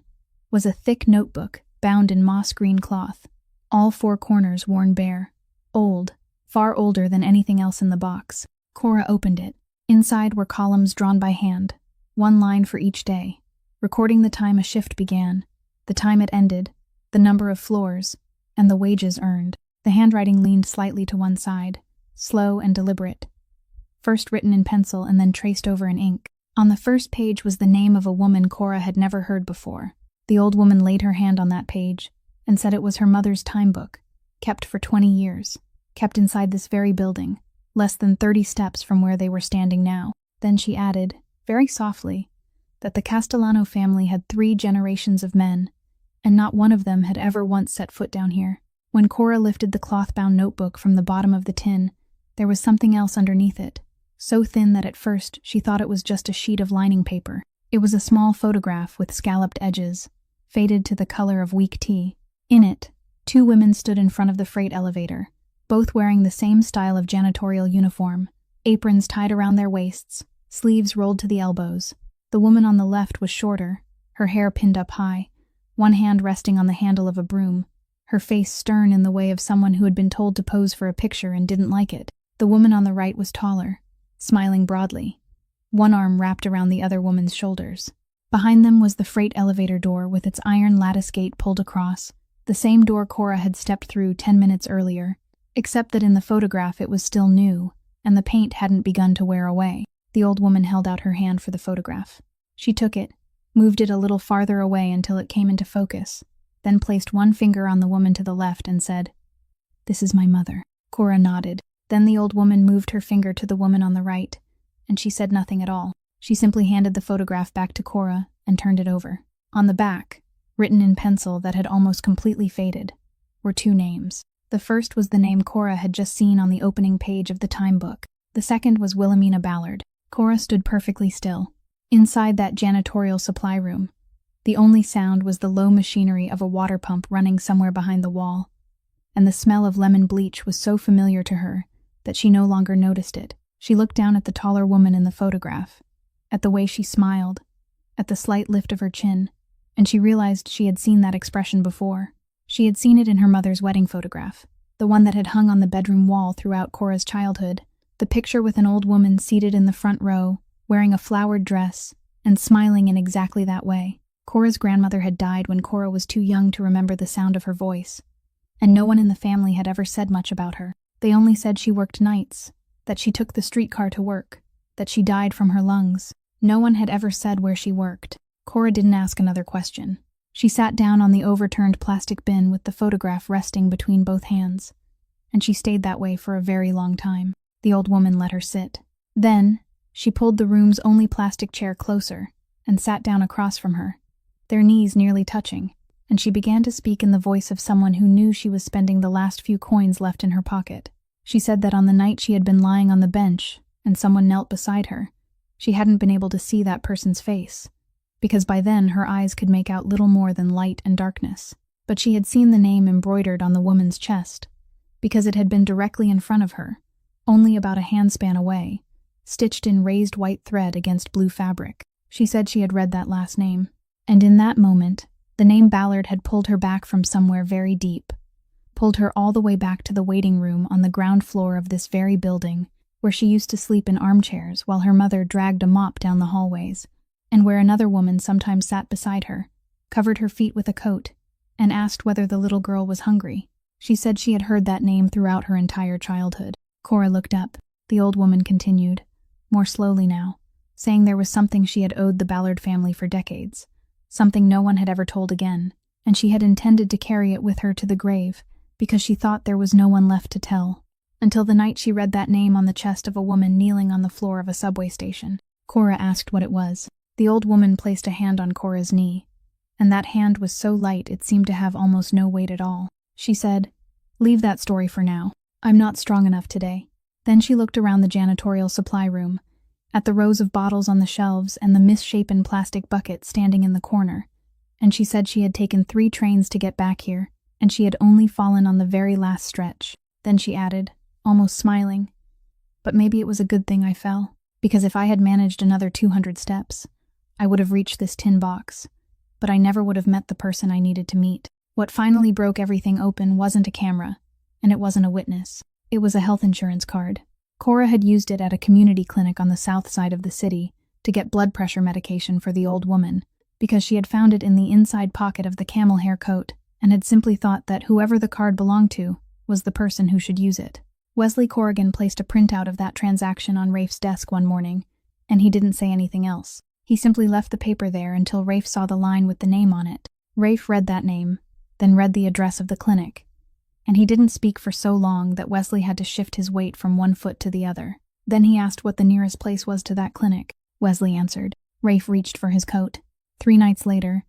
was a thick notebook bound in moss-green cloth, all 4 corners worn bare. Old, far older than anything else in the box. Cora opened it. Inside were columns drawn by hand, 1 line for each day, recording the time a shift began, the time it ended, the number of floors, and the wages earned. The handwriting leaned slightly to one side, slow and deliberate, first written in pencil and then traced over in ink. On the first page was the name of a woman Cora had never heard before. The old woman laid her hand on that page and said it was her mother's time book, kept for 20 years, kept inside this very building, less than 30 steps from where they were standing now. Then she added, very softly, that the Castellano family had 3 generations of men, and not one of them had ever once set foot down here. When Cora lifted the cloth-bound notebook from the bottom of the tin, there was something else underneath it, so thin that at first she thought it was just a sheet of lining paper. It was a small photograph with scalloped edges, faded to the color of weak tea. In it, 2 women stood in front of the freight elevator, both wearing the same style of janitorial uniform, aprons tied around their waists, sleeves rolled to the elbows. The woman on the left was shorter, her hair pinned up high, one hand resting on the handle of a broom, her face stern in the way of someone who had been told to pose for a picture and didn't like it. The woman on the right was taller, smiling broadly, one arm wrapped around the other woman's shoulders. Behind them was the freight elevator door with its iron lattice gate pulled across, the same door Cora had stepped through 10 minutes earlier, except that in the photograph it was still new, and the paint hadn't begun to wear away. The old woman held out her hand for the photograph. She took it, moved it a little farther away until it came into focus, then placed one finger on the woman to the left and said, "This is my mother." Cora nodded. Then the old woman moved her finger to the woman on the right, and she said nothing at all. She simply handed the photograph back to Cora and turned it over. On the back, written in pencil that had almost completely faded, were 2 names. The first was the name Cora had just seen on the opening page of the time book. The second was Wilhelmina Ballard. Cora stood perfectly still. Inside that janitorial supply room, the only sound was the low machinery of a water pump running somewhere behind the wall, and the smell of lemon bleach was so familiar to her that she no longer noticed it. She looked down at the taller woman in the photograph, at the way she smiled, at the slight lift of her chin, and she realized she had seen that expression before. She had seen it in her mother's wedding photograph, the one that had hung on the bedroom wall throughout Cora's childhood, the picture with an old woman seated in the front row, wearing a flowered dress, and smiling in exactly that way. Cora's grandmother had died when Cora was too young to remember the sound of her voice, and no one in the family had ever said much about her. They only said she worked nights, that she took the streetcar to work, that she died from her lungs. No one had ever said where she worked. Cora didn't ask another question. She sat down on the overturned plastic bin with the photograph resting between both hands, and she stayed that way for a very long time. The old woman let her sit. Then, she pulled the room's only plastic chair closer and sat down across from her, their knees nearly touching, and she began to speak in the voice of someone who knew she was spending the last few coins left in her pocket. She said that on the night she had been lying on the bench and someone knelt beside her, she hadn't been able to see that person's face, because by then her eyes could make out little more than light and darkness. But she had seen the name embroidered on the woman's chest, because it had been directly in front of her, only about a handspan away, stitched in raised white thread against blue fabric. She said she had read that last name, and in that moment, the name Ballard had pulled her back from somewhere very deep, pulled her all the way back to the waiting room on the ground floor of this very building, where she used to sleep in armchairs while her mother dragged a mop down the hallways, and where another woman sometimes sat beside her, covered her feet with a coat, and asked whether the little girl was hungry. She said she had heard that name throughout her entire childhood. Cora looked up. The old woman continued, more slowly now, saying there was something she had owed the Ballard family for decades, something no one had ever told again, and she had intended to carry it with her to the grave because she thought there was no one left to tell, until the night she read that name on the chest of a woman kneeling on the floor of a subway station. Cora asked what it was. The old woman placed a hand on Cora's knee, and that hand was so light it seemed to have almost no weight at all. She said, "Leave that story for now. I'm not strong enough today." Then she looked around the janitorial supply room, at the rows of bottles on the shelves and the misshapen plastic bucket standing in the corner, and she said she had taken 3 trains to get back here, and she had only fallen on the very last stretch. Then she added, almost smiling, "But maybe it was a good thing I fell, because if I had managed another 200 steps, I would have reached this tin box, but I never would have met the person I needed to meet." What finally broke everything open wasn't a camera, and it wasn't a witness. It was a health insurance card. Cora had used it at a community clinic on the south side of the city to get blood pressure medication for the old woman, because she had found it in the inside pocket of the camel hair coat and had simply thought that whoever the card belonged to was the person who should use it. Wesley Corrigan placed a printout of that transaction on Rafe's desk one morning, and he didn't say anything else. He simply left the paper there until Rafe saw the line with the name on it. Rafe read that name, then read the address of the clinic, and he didn't speak for so long that Wesley had to shift his weight from one foot to the other. Then he asked what the nearest place was to that clinic. Wesley answered. Rafe reached for his coat. 3 nights later,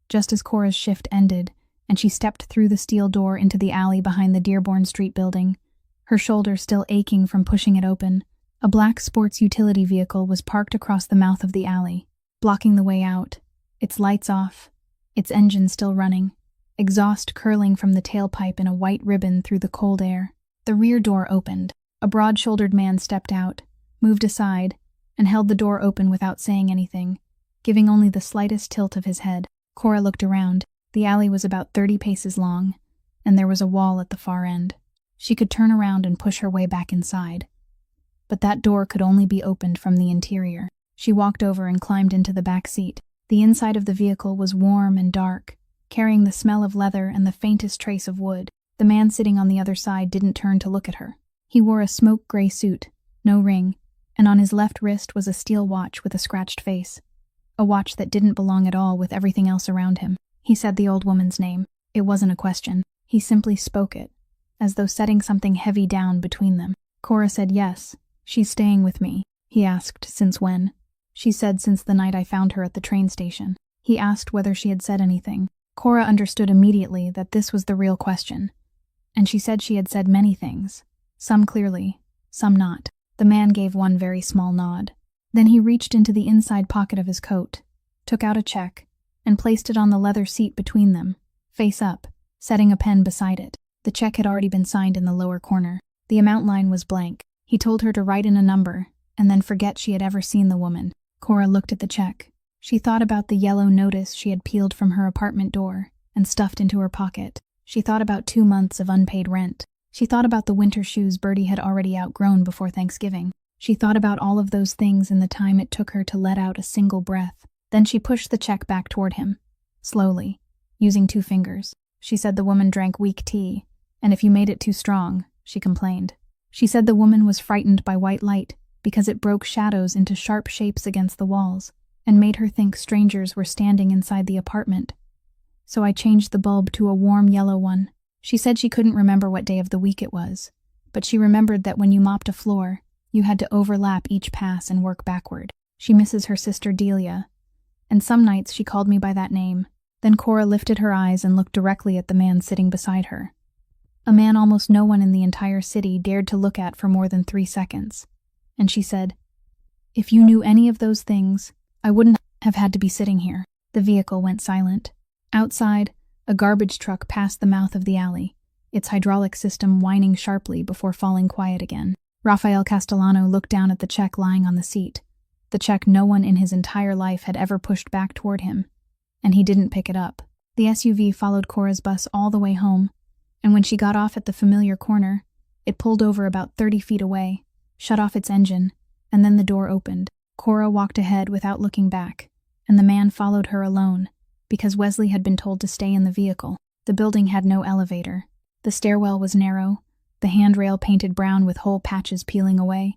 just as Cora's shift ended, and she stepped through the steel door into the alley behind the Dearborn Street building, her shoulder still aching from pushing it open, a black sports utility vehicle was parked across the mouth of the alley, blocking the way out, its lights off, its engine still running, exhaust curling from the tailpipe in a white ribbon through the cold air. The rear door opened. A broad-shouldered man stepped out, moved aside, and held the door open without saying anything, giving only the slightest tilt of his head. Cora looked around. The alley was about 30 paces long, and there was a wall at the far end. She could turn around and push her way back inside. But that door could only be opened from the interior. She walked over and climbed into the back seat. The inside of the vehicle was warm and dark, carrying the smell of leather and the faintest trace of wood. The man sitting on the other side didn't turn to look at her. He wore a smoke-gray suit, no ring, and on his left wrist was a steel watch with a scratched face. A watch that didn't belong at all with everything else around him. He said the old woman's name. It wasn't a question. He simply spoke it, as though setting something heavy down between them. Cora said yes. She's staying with me. He asked since when. She said since the night I found her at the train station. He asked whether she had said anything. Cora understood immediately that this was the real question, and she said she had said many things, some clearly, some not. The man gave one very small nod. Then he reached into the inside pocket of his coat, took out a check, and placed it on the leather seat between them, face up, setting a pen beside it. The check had already been signed in the lower corner. The amount line was blank. He told her to write in a number, and then forget she had ever seen the woman. Cora looked at the check. She thought about the yellow notice she had peeled from her apartment door and stuffed into her pocket. She thought about 2 months of unpaid rent. She thought about the winter shoes Bertie had already outgrown before Thanksgiving. She thought about all of those things in the time it took her to let out a single breath. Then she pushed the check back toward him, slowly, using 2 fingers. She said the woman drank weak tea, and if you made it too strong, she complained. She said the woman was frightened by white light because it broke shadows into sharp shapes against the walls and made her think strangers were standing inside the apartment. So I changed the bulb to a warm yellow one. She said she couldn't remember what day of the week it was, but she remembered that when you mopped a floor, you had to overlap each pass and work backward. She misses her sister Delia, and some nights she called me by that name. Then Cora lifted her eyes and looked directly at the man sitting beside her. A man almost no one in the entire city dared to look at for more than 3 seconds. And she said, "If you knew any of those things, I wouldn't have had to be sitting here." The vehicle went silent. Outside, a garbage truck passed the mouth of the alley, its hydraulic system whining sharply before falling quiet again. Rafael Castellano looked down at the check lying on the seat, the check no one in his entire life had ever pushed back toward him, and he didn't pick it up. The SUV followed Cora's bus all the way home, and when she got off at the familiar corner, it pulled over about 30 feet away, shut off its engine, and then the door opened. Cora walked ahead without looking back, and the man followed her alone, because Wesley had been told to stay in the vehicle. The building had no elevator. The stairwell was narrow, the handrail painted brown with whole patches peeling away,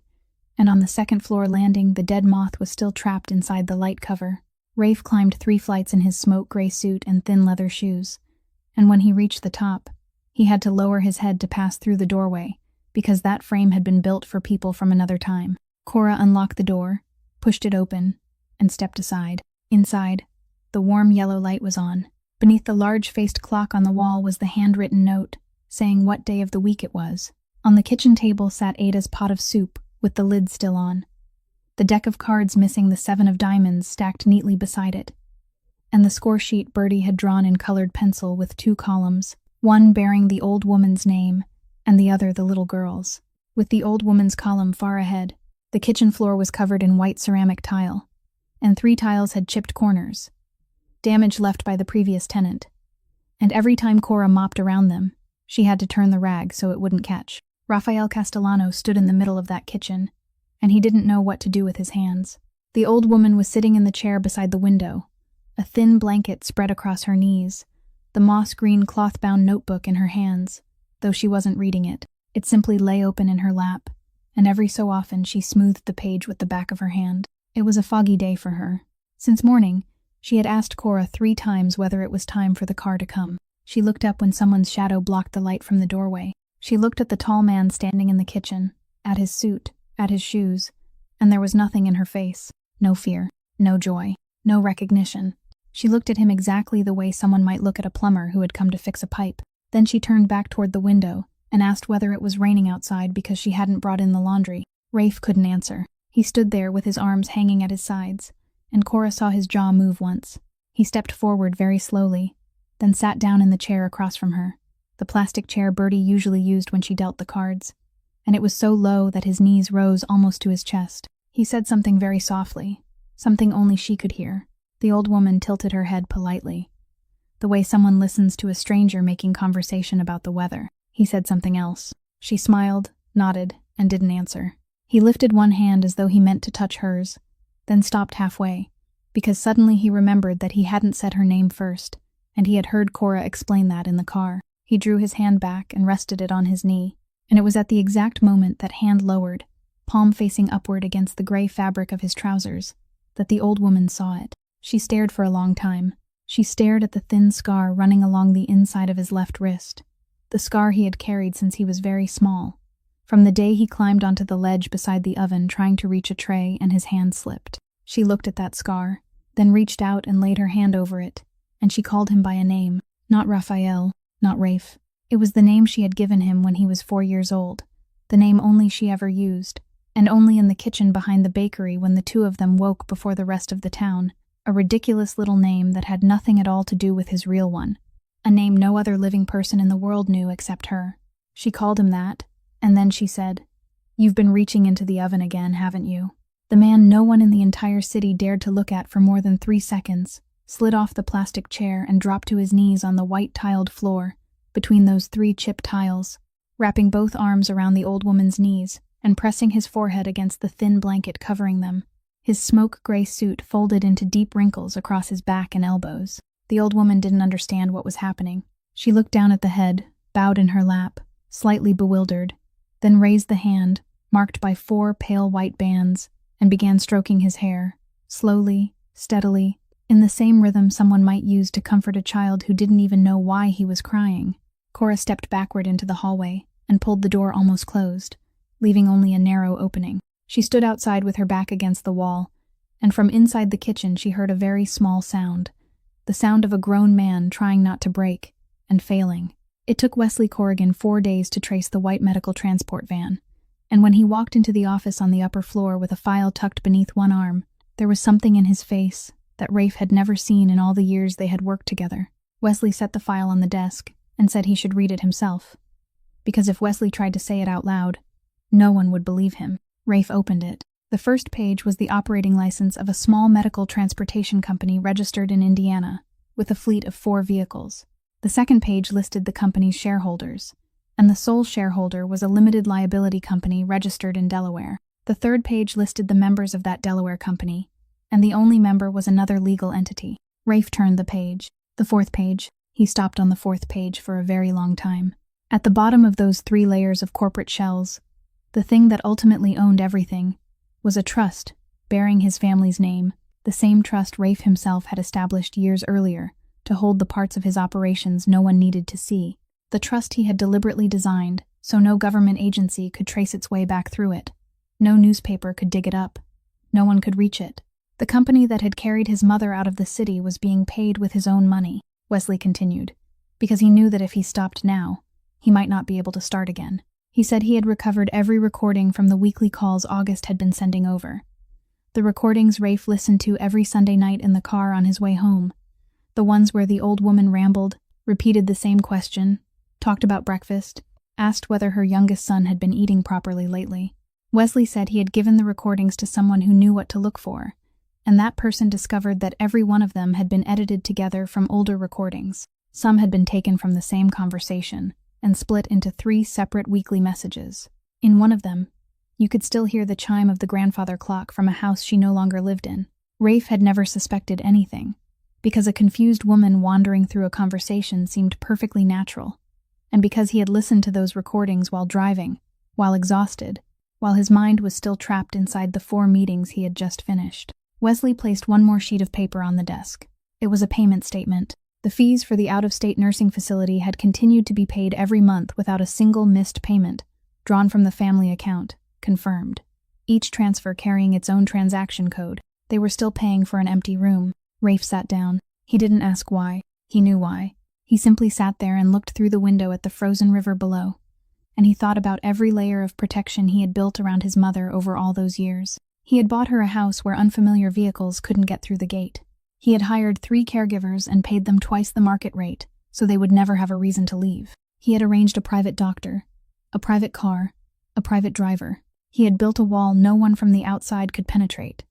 and on the second-floor landing the dead moth was still trapped inside the light cover. Rafe climbed 3 flights in his smoke-gray suit and thin leather shoes, and when he reached the top, he had to lower his head to pass through the doorway, because that frame had been built for people from another time. Cora unlocked the door, pushed it open, and stepped aside. Inside, the warm yellow light was on. Beneath the large-faced clock on the wall was the handwritten note, saying what day of the week it was. On the kitchen table sat Ada's pot of soup, with the lid still on. The deck of cards missing the 7 of diamonds stacked neatly beside it, and the score sheet Bertie had drawn in colored pencil with 2 columns, one bearing the old woman's name, and the other the little girl's. With the old woman's column far ahead, the kitchen floor was covered in white ceramic tile, and 3 tiles had chipped corners, damage left by the previous tenant, and every time Cora mopped around them, she had to turn the rag so it wouldn't catch. Rafael Castellano stood in the middle of that kitchen, and he didn't know what to do with his hands. The old woman was sitting in the chair beside the window, a thin blanket spread across her knees, the moss-green cloth-bound notebook in her hands, though she wasn't reading it. It simply lay open in her lap, and every so often she smoothed the page with the back of her hand. It was a foggy day for her. Since morning, she had asked Cora 3 times whether it was time for the car to come. She looked up when someone's shadow blocked the light from the doorway. She looked at the tall man standing in the kitchen, at his suit, at his shoes, and there was nothing in her face. No fear, no joy, no recognition. She looked at him exactly the way someone might look at a plumber who had come to fix a pipe. Then she turned back toward the window and asked whether it was raining outside because she hadn't brought in the laundry. Rafe couldn't answer. He stood there with his arms hanging at his sides, and Cora saw his jaw move once. He stepped forward very slowly, then sat down in the chair across from her, the plastic chair Bertie usually used when she dealt the cards, and it was so low that his knees rose almost to his chest. He said something very softly, something only she could hear. The old woman tilted her head politely, the way someone listens to a stranger making conversation about the weather. He said something else. She smiled, nodded, and didn't answer. He lifted one hand as though he meant to touch hers, then stopped halfway, because suddenly he remembered that he hadn't said her name first, and he had heard Cora explain that in the car. He drew his hand back and rested it on his knee, and it was at the exact moment that hand lowered, palm facing upward against the gray fabric of his trousers, that the old woman saw it. She stared for a long time. She stared at the thin scar running along the inside of his left wrist, the scar he had carried since he was very small, from the day he climbed onto the ledge beside the oven trying to reach a tray and his hand slipped. She looked at that scar, then reached out and laid her hand over it, and she called him by a name. Not Raphael, not Rafe. It was the name she had given him when he was 4 years old, the name only she ever used, and only in the kitchen behind the bakery when the two of them woke before the rest of the town, a ridiculous little name that had nothing at all to do with his real one, a name no other living person in the world knew except her. She called him that, and then she said, "You've been reaching into the oven again, haven't you?" The man no one in the entire city dared to look at for more than 3 seconds slid off the plastic chair and dropped to his knees on the white-tiled floor between those 3 chip tiles, wrapping both arms around the old woman's knees and pressing his forehead against the thin blanket covering them. His smoke-gray suit folded into deep wrinkles across his back and elbows. The old woman didn't understand what was happening. She looked down at the head, bowed in her lap, slightly bewildered, then raised the hand, marked by 4 pale white bands, and began stroking his hair, slowly, steadily, in the same rhythm someone might use to comfort a child who didn't even know why he was crying. Cora stepped backward into the hallway and pulled the door almost closed, leaving only a narrow opening. She stood outside with her back against the wall, and from inside the kitchen she heard a very small sound, the sound of a grown man trying not to break, and failing. It took Wesley Corrigan 4 days to trace the white medical transport van, and when he walked into the office on the upper floor with a file tucked beneath one arm, there was something in his face that Rafe had never seen in all the years they had worked together. Wesley set the file on the desk and said he should read it himself, because if Wesley tried to say it out loud, no one would believe him. Rafe opened it. The first page was the operating license of a small medical transportation company registered in Indiana, with a fleet of 4 vehicles. The second page listed the company's shareholders, and the sole shareholder was a limited liability company registered in Delaware. The third page listed the members of that Delaware company, and the only member was another legal entity. Rafe turned the page. The fourth page. He stopped on the 4th page for a very long time. At the bottom of those 3 layers of corporate shells, the thing that ultimately owned everything, was a trust bearing his family's name, the same trust Rafe himself had established years earlier to hold the parts of his operations no one needed to see. The trust he had deliberately designed so no government agency could trace its way back through it. No newspaper could dig it up. No one could reach it. The company that had carried his mother out of the city was being paid with his own money, Wesley continued, because he knew that if he stopped now, he might not be able to start again. He said he had recovered every recording from the weekly calls August had been sending over. The recordings Rafe listened to every Sunday night in the car on his way home. The ones where the old woman rambled, repeated the same question, talked about breakfast, asked whether her youngest son had been eating properly lately. Wesley said he had given the recordings to someone who knew what to look for, and that person discovered that every one of them had been edited together from older recordings. Some had been taken from the same conversation and split into 3 separate weekly messages. In one of them, you could still hear the chime of the grandfather clock from a house she no longer lived in. Rafe had never suspected anything, because a confused woman wandering through a conversation seemed perfectly natural, and because he had listened to those recordings while driving, while exhausted, while his mind was still trapped inside the 4 meetings he had just finished. Wesley placed one more sheet of paper on the desk. It was a payment statement. The fees for the out-of-state nursing facility had continued to be paid every month without a single missed payment, drawn from the family account, confirmed. Each transfer carrying its own transaction code. They were still paying for an empty room. Rafe sat down. He didn't ask why. He knew why. He simply sat there and looked through the window at the frozen river below. And he thought about every layer of protection he had built around his mother over all those years. He had bought her a house where unfamiliar vehicles couldn't get through the gate. He had hired 3 caregivers and paid them twice the market rate, so they would never have a reason to leave. He had arranged a private doctor, a private car, a private driver. He had built a wall no one from the outside could penetrate.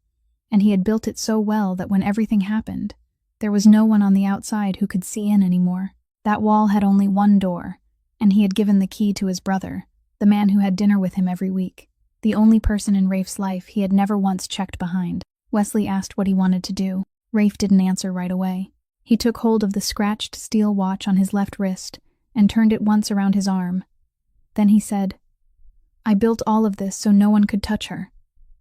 And he had built it so well that when everything happened, there was no one on the outside who could see in anymore. That wall had only one door, and he had given the key to his brother, the man who had dinner with him every week, the only person in Rafe's life he had never once checked behind. Wesley asked what he wanted to do. Rafe didn't answer right away. He took hold of the scratched steel watch on his left wrist and turned it once around his arm. Then he said, "I built all of this so no one could touch her,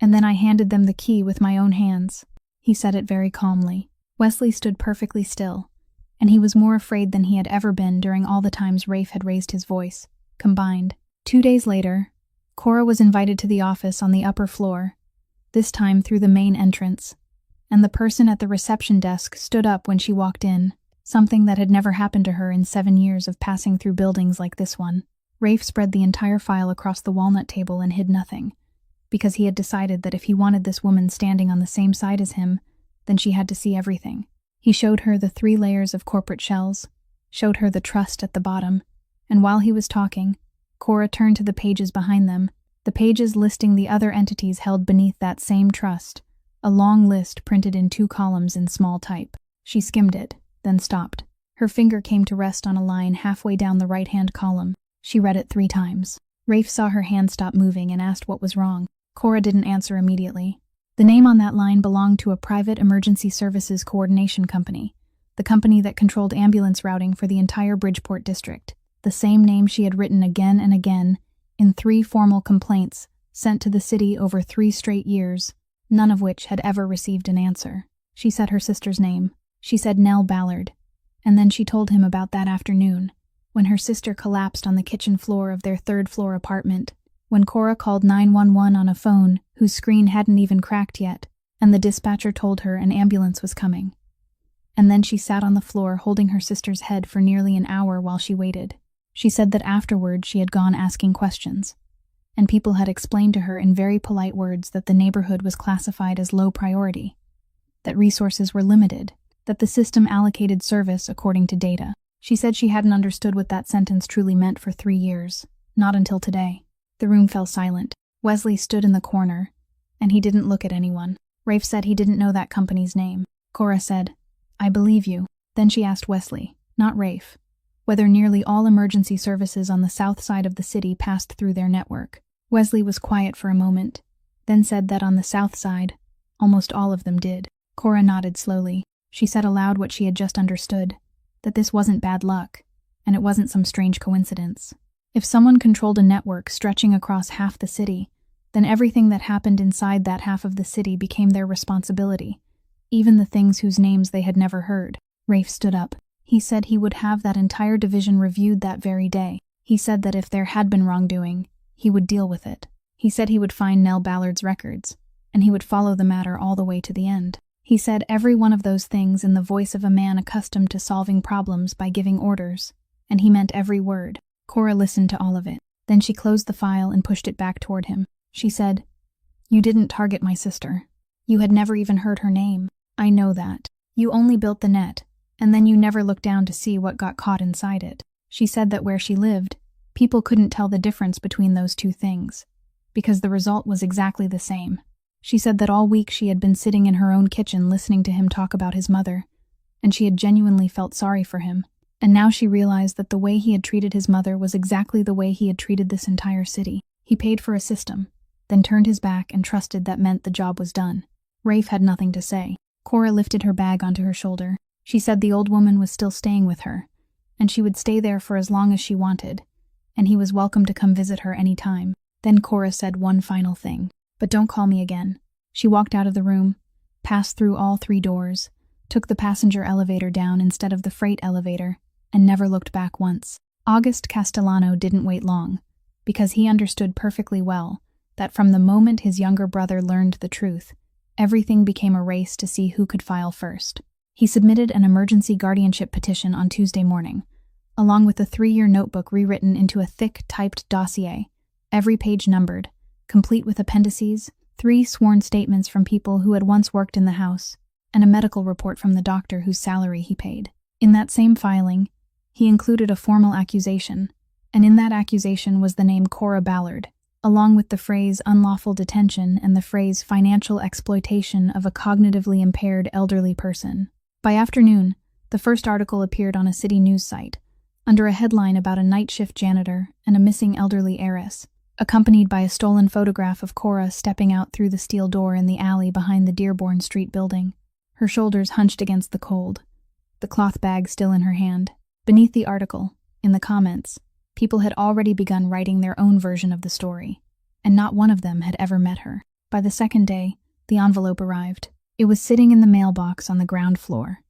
and then I handed them the key with my own hands." He said it very calmly. Wesley stood perfectly still, and he was more afraid than he had ever been during all the times Rafe had raised his voice, combined. 2 days later, Cora was invited to the office on the upper floor, this time through the main entrance, and the person at the reception desk stood up when she walked in, something that had never happened to her in 7 years of passing through buildings like this one. Rafe spread the entire file across the walnut table and hid nothing, because he had decided that if he wanted this woman standing on the same side as him, then she had to see everything. He showed her the 3 layers of corporate shells, showed her the trust at the bottom, and while he was talking, Cora turned to the pages behind them, the pages listing the other entities held beneath that same trust, a long list printed in 2 columns in small type. She skimmed it, then stopped. Her finger came to rest on a line halfway down the right-hand column. She read it 3 times. Rafe saw her hand stop moving and asked what was wrong. Cora didn't answer immediately. The name on that line belonged to a private emergency services coordination company, the company that controlled ambulance routing for the entire Bridgeport district, the same name she had written again and again in 3 formal complaints sent to the city over 3 straight years, none of which had ever received an answer. She said her sister's name. She said Nell Ballard, and then she told him about that afternoon, when her sister collapsed on the kitchen floor of their 3rd-floor apartment, when Cora called 911 on a phone whose screen hadn't even cracked yet, and the dispatcher told her an ambulance was coming. And then she sat on the floor holding her sister's head for nearly an hour while she waited. She said that afterward she had gone asking questions, and people had explained to her in very polite words that the neighborhood was classified as low priority, that resources were limited, that the system allocated service according to data. She said she hadn't understood what that sentence truly meant for 3 years, not until today. The room fell silent. Wesley stood in the corner, and he didn't look at anyone. Rafe said he didn't know that company's name. Cora said, "I believe you." Then she asked Wesley, not Rafe, whether nearly all emergency services on the south side of the city passed through their network. Wesley was quiet for a moment, then said that on the south side, almost all of them did. Cora nodded slowly. She said aloud what she had just understood, that this wasn't bad luck, and it wasn't some strange coincidence. If someone controlled a network stretching across half the city, then everything that happened inside that half of the city became their responsibility, even the things whose names they had never heard. Rafe stood up. He said he would have that entire division reviewed that very day. He said that if there had been wrongdoing, he would deal with it. He said he would find Nell Ballard's records, and he would follow the matter all the way to the end. He said every one of those things in the voice of a man accustomed to solving problems by giving orders, and he meant every word. Cora listened to all of it. Then she closed the file and pushed it back toward him. She said, "You didn't target my sister. You had never even heard her name. I know that. You only built the net, and then you never looked down to see what got caught inside it." She said that where she lived, people couldn't tell the difference between those 2 things, because the result was exactly the same. She said that all week she had been sitting in her own kitchen listening to him talk about his mother, and she had genuinely felt sorry for him. And now she realized that the way he had treated his mother was exactly the way he had treated this entire city. He paid for a system, then turned his back and trusted that meant the job was done. Rafe had nothing to say. Cora lifted her bag onto her shoulder. She said the old woman was still staying with her, and she would stay there for as long as she wanted, and he was welcome to come visit her any time. Then Cora said one final thing. "But don't call me again." She walked out of the room, passed through all 3 doors, took the passenger elevator down instead of the freight elevator, and never looked back once. August Castellano didn't wait long, because he understood perfectly well that from the moment his younger brother learned the truth, everything became a race to see who could file first. He submitted an emergency guardianship petition on Tuesday morning, along with a 3-year notebook rewritten into a thick, typed dossier, every page numbered, complete with appendices, 3 sworn statements from people who had once worked in the house, and a medical report from the doctor whose salary he paid. In that same filing, he included a formal accusation, and in that accusation was the name Cora Ballard, along with the phrase unlawful detention and the phrase financial exploitation of a cognitively impaired elderly person. By afternoon, the first article appeared on a city news site, under a headline about a night shift janitor and a missing elderly heiress, accompanied by a stolen photograph of Cora stepping out through the steel door in the alley behind the Dearborn Street building, her shoulders hunched against the cold, the cloth bag still in her hand. Beneath the article, in the comments, people had already begun writing their own version of the story, and not one of them had ever met her. By the second day, the envelope arrived. It was sitting in the mailbox on the ground floor,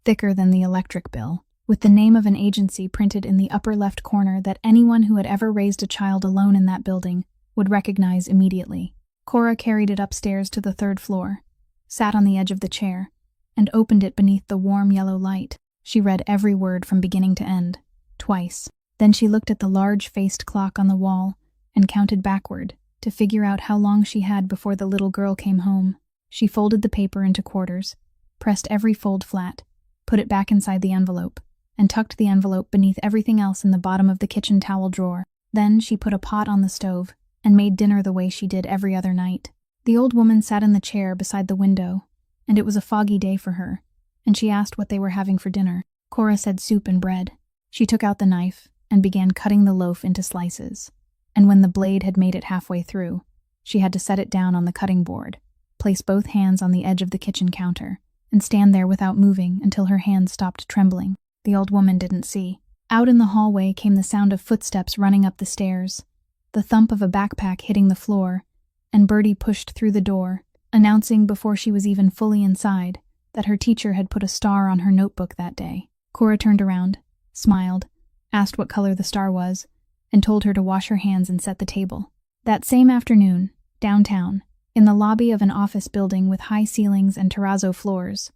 thicker than the electric bill, with the name of an agency printed in the upper left corner that anyone who had ever raised a child alone in that building would recognize immediately. Cora carried it upstairs to the 3rd floor, sat on the edge of the chair, and opened it beneath the warm yellow light. She read every word from beginning to end, twice. Then she looked at the large-faced clock on the wall and counted backward to figure out how long she had before the little girl came home. She folded the paper into quarters, pressed every fold flat, put it back inside the envelope, and tucked the envelope beneath everything else in the bottom of the kitchen towel drawer. Then she put a pot on the stove and made dinner the way she did every other night. The old woman sat in the chair beside the window, and it was a foggy day for her, and she asked what they were having for dinner. Cora said soup and bread. She took out the knife and began cutting the loaf into slices, and when the blade had made it halfway through, she had to set it down on the cutting board, place both hands on the edge of the kitchen counter, and stand there without moving until her hands stopped trembling. The old woman didn't see. Out in the hallway came the sound of footsteps running up the stairs, the thump of a backpack hitting the floor, and Bertie pushed through the door, announcing before she was even fully inside that her teacher had put a star on her notebook that day. Cora turned around, smiled, asked what color the star was, and told her to wash her hands and set the table. That same afternoon, downtown, in the lobby of an office building with high ceilings and terrazzo floors,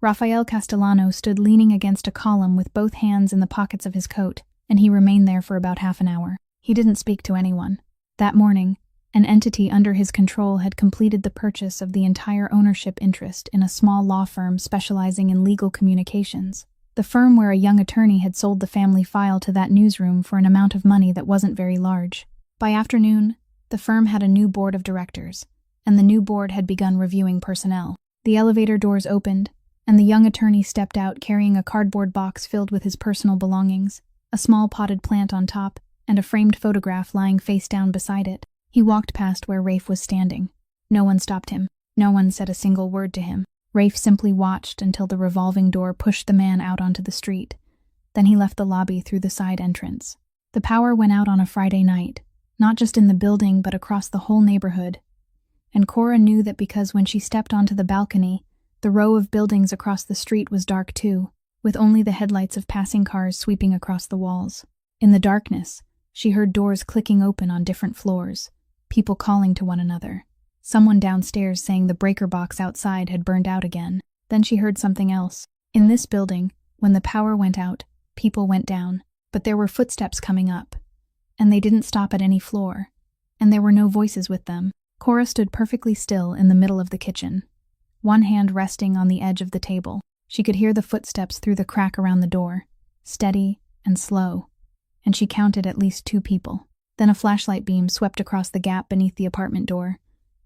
Rafael Castellano stood leaning against a column with both hands in the pockets of his coat, and he remained there for about half an hour. He didn't speak to anyone. That morning, an entity under his control had completed the purchase of the entire ownership interest in a small law firm specializing in legal communications. The firm where a young attorney had sold the family file to that newsroom for an amount of money that wasn't very large. By afternoon, the firm had a new board of directors, and the new board had begun reviewing personnel. The elevator doors opened, and the young attorney stepped out carrying a cardboard box filled with his personal belongings, a small potted plant on top, and a framed photograph lying face down beside it. He walked past where Rafe was standing. No one stopped him. No one said a single word to him. Rafe simply watched until the revolving door pushed the man out onto the street. Then he left the lobby through the side entrance. The power went out on a Friday night, not just in the building but across the whole neighborhood. And Cora knew that because when she stepped onto the balcony, the row of buildings across the street was dark too, with only the headlights of passing cars sweeping across the walls. In the darkness, she heard doors clicking open on different floors, people calling to one another. Someone downstairs saying the breaker box outside had burned out again. Then she heard something else. In this building, when the power went out, people went down, but there were footsteps coming up, and they didn't stop at any floor, and there were no voices with them. Cora stood perfectly still in the middle of the kitchen, one hand resting on the edge of the table. She could hear the footsteps through the crack around the door, steady and slow, and she counted at least 2 people. Then a flashlight beam swept across the gap beneath the apartment door,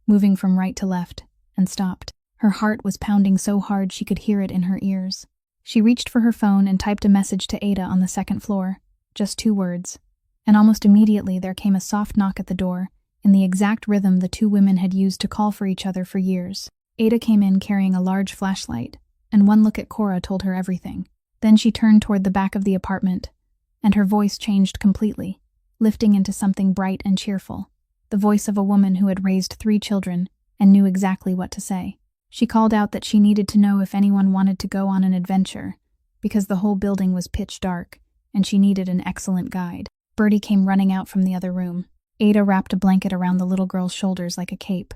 moving from right to left, and stopped. Her heart was pounding so hard she could hear it in her ears. She reached for her phone and typed a message to Ada on the 2nd floor, just 2 words, and almost immediately there came a soft knock at the door, in the exact rhythm the 2 women had used to call for each other for years. Ada came in carrying a large flashlight, and one look at Cora told her everything. Then she turned toward the back of the apartment, and her voice changed completely, lifting into something bright and cheerful. the voice of a woman who had raised 3 children and knew exactly what to say. She called out that she needed to know if anyone wanted to go on an adventure, because the whole building was pitch dark, and she needed an excellent guide. Bertie came running out from the other room. Ada wrapped a blanket around the little girl's shoulders like a cape,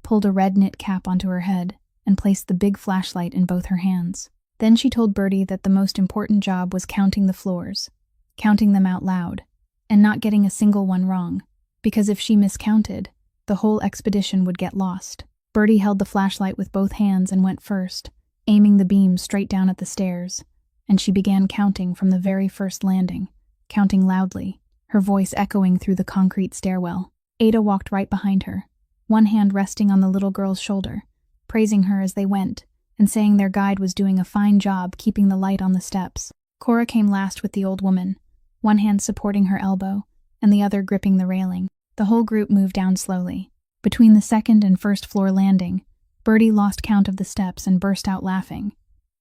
pulled a red knit cap onto her head, and placed the big flashlight in both her hands. Then she told Bertie that the most important job was counting the floors, counting them out loud, and not getting a single one wrong, because if she miscounted, the whole expedition would get lost. Bertie held the flashlight with both hands and went first, aiming the beam straight down at the stairs, and she began counting from the very first landing, counting loudly, her voice echoing through the concrete stairwell. Ada walked right behind her, one hand resting on the little girl's shoulder, praising her as they went, and saying their guide was doing a fine job keeping the light on the steps. Cora came last with the old woman, one hand supporting her elbow, and the other gripping the railing. The whole group moved down slowly. Between the second and first floor landing, Bertie lost count of the steps and burst out laughing,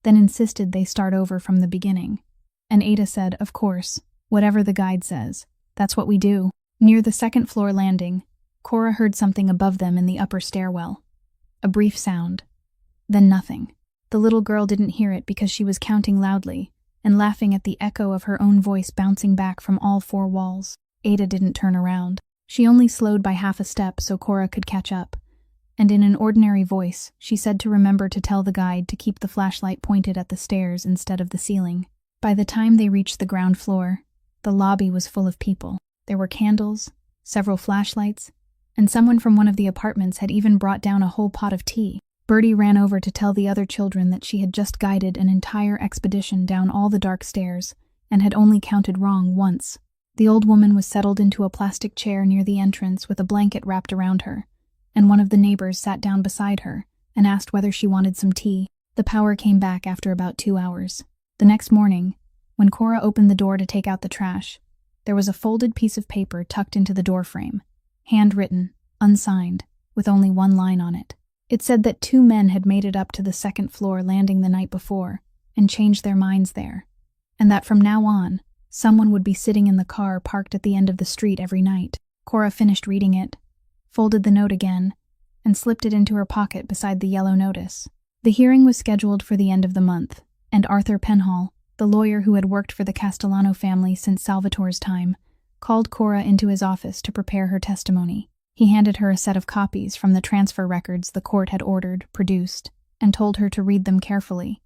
then insisted they start over from the beginning. And Ada said, "Of course, whatever the guide says, that's what we do." Near the second floor landing, Cora heard something above them in the upper stairwell. A brief sound. Then nothing. The little girl didn't hear it because she was counting loudly and laughing at the echo of her own voice bouncing back from all 4 walls. Ada didn't turn around. She only slowed by half a step so Cora could catch up, and in an ordinary voice, she said to remember to tell the guide to keep the flashlight pointed at the stairs instead of the ceiling. By the time they reached the ground floor, the lobby was full of people. There were candles, several flashlights, and someone from one of the apartments had even brought down a whole pot of tea. Bertie ran over to tell the other children that she had just guided an entire expedition down all the dark stairs and had only counted wrong once. The old woman was settled into a plastic chair near the entrance with a blanket wrapped around her, and one of the neighbors sat down beside her and asked whether she wanted some tea. The power came back after about 2 hours. The next morning, when Cora opened the door to take out the trash, there was a folded piece of paper tucked into the doorframe, handwritten, unsigned, with only one line on it. It said that 2 men had made it up to the second floor landing the night before and changed their minds there, and that from now on, someone would be sitting in the car parked at the end of the street every night. Cora finished reading it, folded the note again, and slipped it into her pocket beside the yellow notice. The hearing was scheduled for the end of the month, and Arthur Penhall, the lawyer who had worked for the Castellano family since Salvatore's time, called Cora into his office to prepare her testimony. He handed her a set of copies from the transfer records the court had ordered, produced, and told her to read them carefully,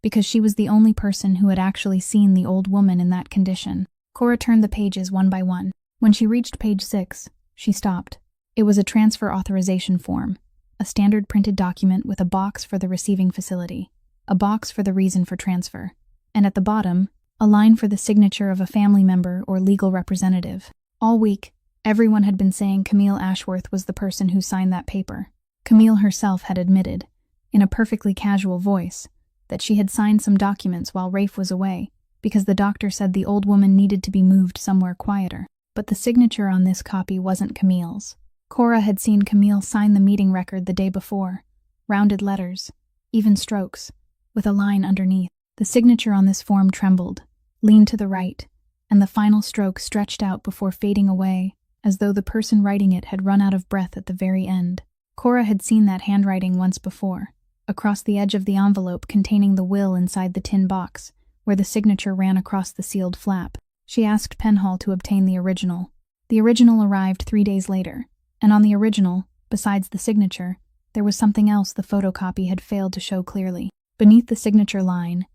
because she was the only person who had actually seen the old woman in that condition. Cora turned the pages one by one. When she reached page 6, she stopped. It was a transfer authorization form, a standard printed document with a box for the receiving facility, a box for the reason for transfer, and at the bottom, a line for the signature of a family member or legal representative. All week, everyone had been saying Camille Ashworth was the person who signed that paper. Camille herself had admitted, in a perfectly casual voice, that she had signed some documents while Rafe was away, because the doctor said the old woman needed to be moved somewhere quieter. But the signature on this copy wasn't Camille's. Cora had seen Camille sign the meeting record the day before, rounded letters, even strokes, with a line underneath. The signature on this form trembled, leaned to the right, and the final stroke stretched out before fading away, as though the person writing it had run out of breath at the very end. Cora had seen that handwriting once before, across the edge of the envelope containing the will inside the tin box, where the signature ran across the sealed flap. She asked Penhall to obtain the original. The original arrived 3 days later, and on the original, besides the signature, there was something else the photocopy had failed to show clearly. Beneath the signature line,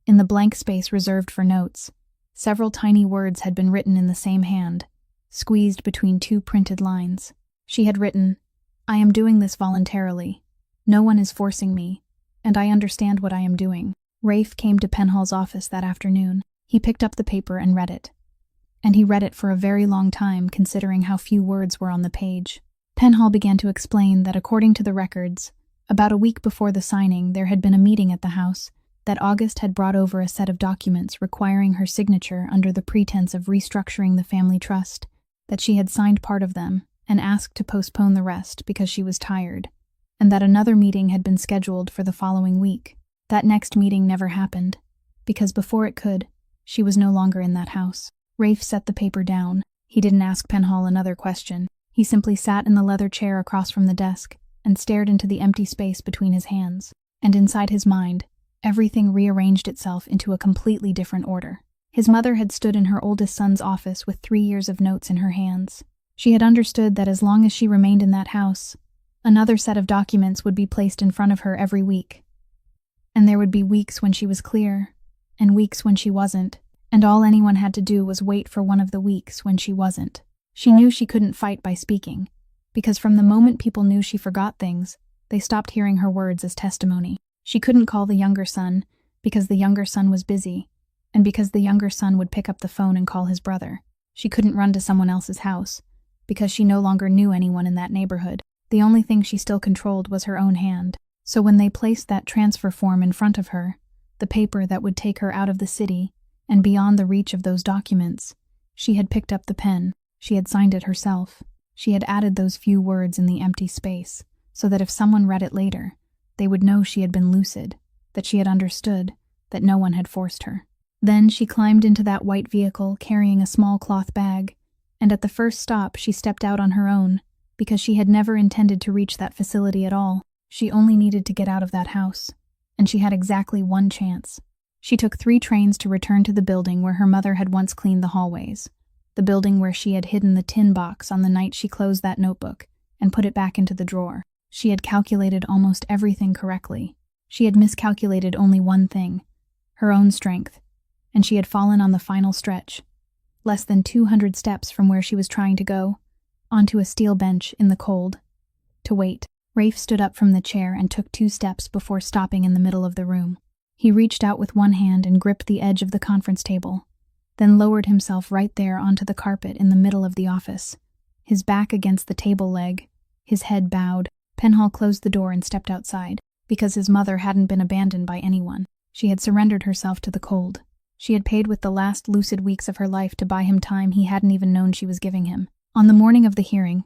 in the blank space reserved for notes, several tiny words had been written in the same hand, squeezed between 2 printed lines. She had written, "I am doing this voluntarily. No one is forcing me, and I understand what I am doing." Rafe came to Penhall's office that afternoon. He picked up the paper and read it. And he read it for a very long time, considering how few words were on the page. Penhall began to explain that according to the records, about a week before the signing there had been a meeting at the house, that August had brought over a set of documents requiring her signature under the pretense of restructuring the family trust, that she had signed part of them and asked to postpone the rest because she was tired, and that another meeting had been scheduled for the following week. That next meeting never happened, because before it could, she was no longer in that house. Rafe set the paper down. He didn't ask Penhall another question. He simply sat in the leather chair across from the desk and stared into the empty space between his hands. And inside his mind, everything rearranged itself into a completely different order. His mother had stood in her oldest son's office with 3 years of notes in her hands. She had understood that as long as she remained in that house, another set of documents would be placed in front of her every week. And there would be weeks when she was clear, and weeks when she wasn't, and all anyone had to do was wait for one of the weeks when she wasn't. She knew she couldn't fight by speaking, because from the moment people knew she forgot things, they stopped hearing her words as testimony. She couldn't call the younger son, because the younger son was busy, and because the younger son would pick up the phone and call his brother. She couldn't run to someone else's house, because she no longer knew anyone in that neighborhood. The only thing she still controlled was her own hand. So when they placed that transfer form in front of her, the paper that would take her out of the city and beyond the reach of those documents, she had picked up the pen, she had signed it herself, she had added those few words in the empty space, so that if someone read it later, they would know she had been lucid, that she had understood, that no one had forced her. Then she climbed into that white vehicle carrying a small cloth bag, and at the first stop she stepped out on her own, because she had never intended to reach that facility at all. She only needed to get out of that house, and she had exactly one chance. She took 3 trains to return to the building where her mother had once cleaned the hallways, the building where she had hidden the tin box on the night she closed that notebook and put it back into the drawer. She had calculated almost everything correctly. She had miscalculated only one thing, her own strength, and she had fallen on the final stretch, less than 200 steps from where she was trying to go, onto a steel bench in the cold, to wait. Rafe stood up from the chair and took 2 steps before stopping in the middle of the room. He reached out with one hand and gripped the edge of the conference table, then lowered himself right there onto the carpet in the middle of the office, his back against the table leg, his head bowed. Penhall closed the door and stepped outside, because his mother hadn't been abandoned by anyone. She had surrendered herself to the cold. She had paid with the last lucid weeks of her life to buy him time he hadn't even known she was giving him. On the morning of the hearing,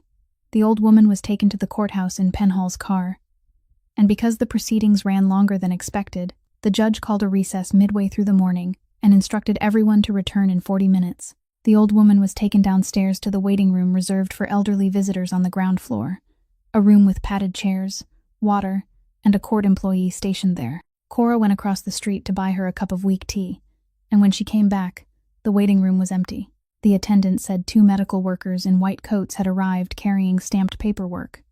the old woman was taken to the courthouse in Penhall's car, and because the proceedings ran longer than expected, the judge called a recess midway through the morning and instructed everyone to return in 40 minutes. The old woman was taken downstairs to the waiting room reserved for elderly visitors on the ground floor, a room with padded chairs, water, and a court employee stationed there. Cora went across the street to buy her a cup of weak tea, and when she came back, the waiting room was empty. The attendant said 2 medical workers in white coats had arrived carrying stamped paperwork,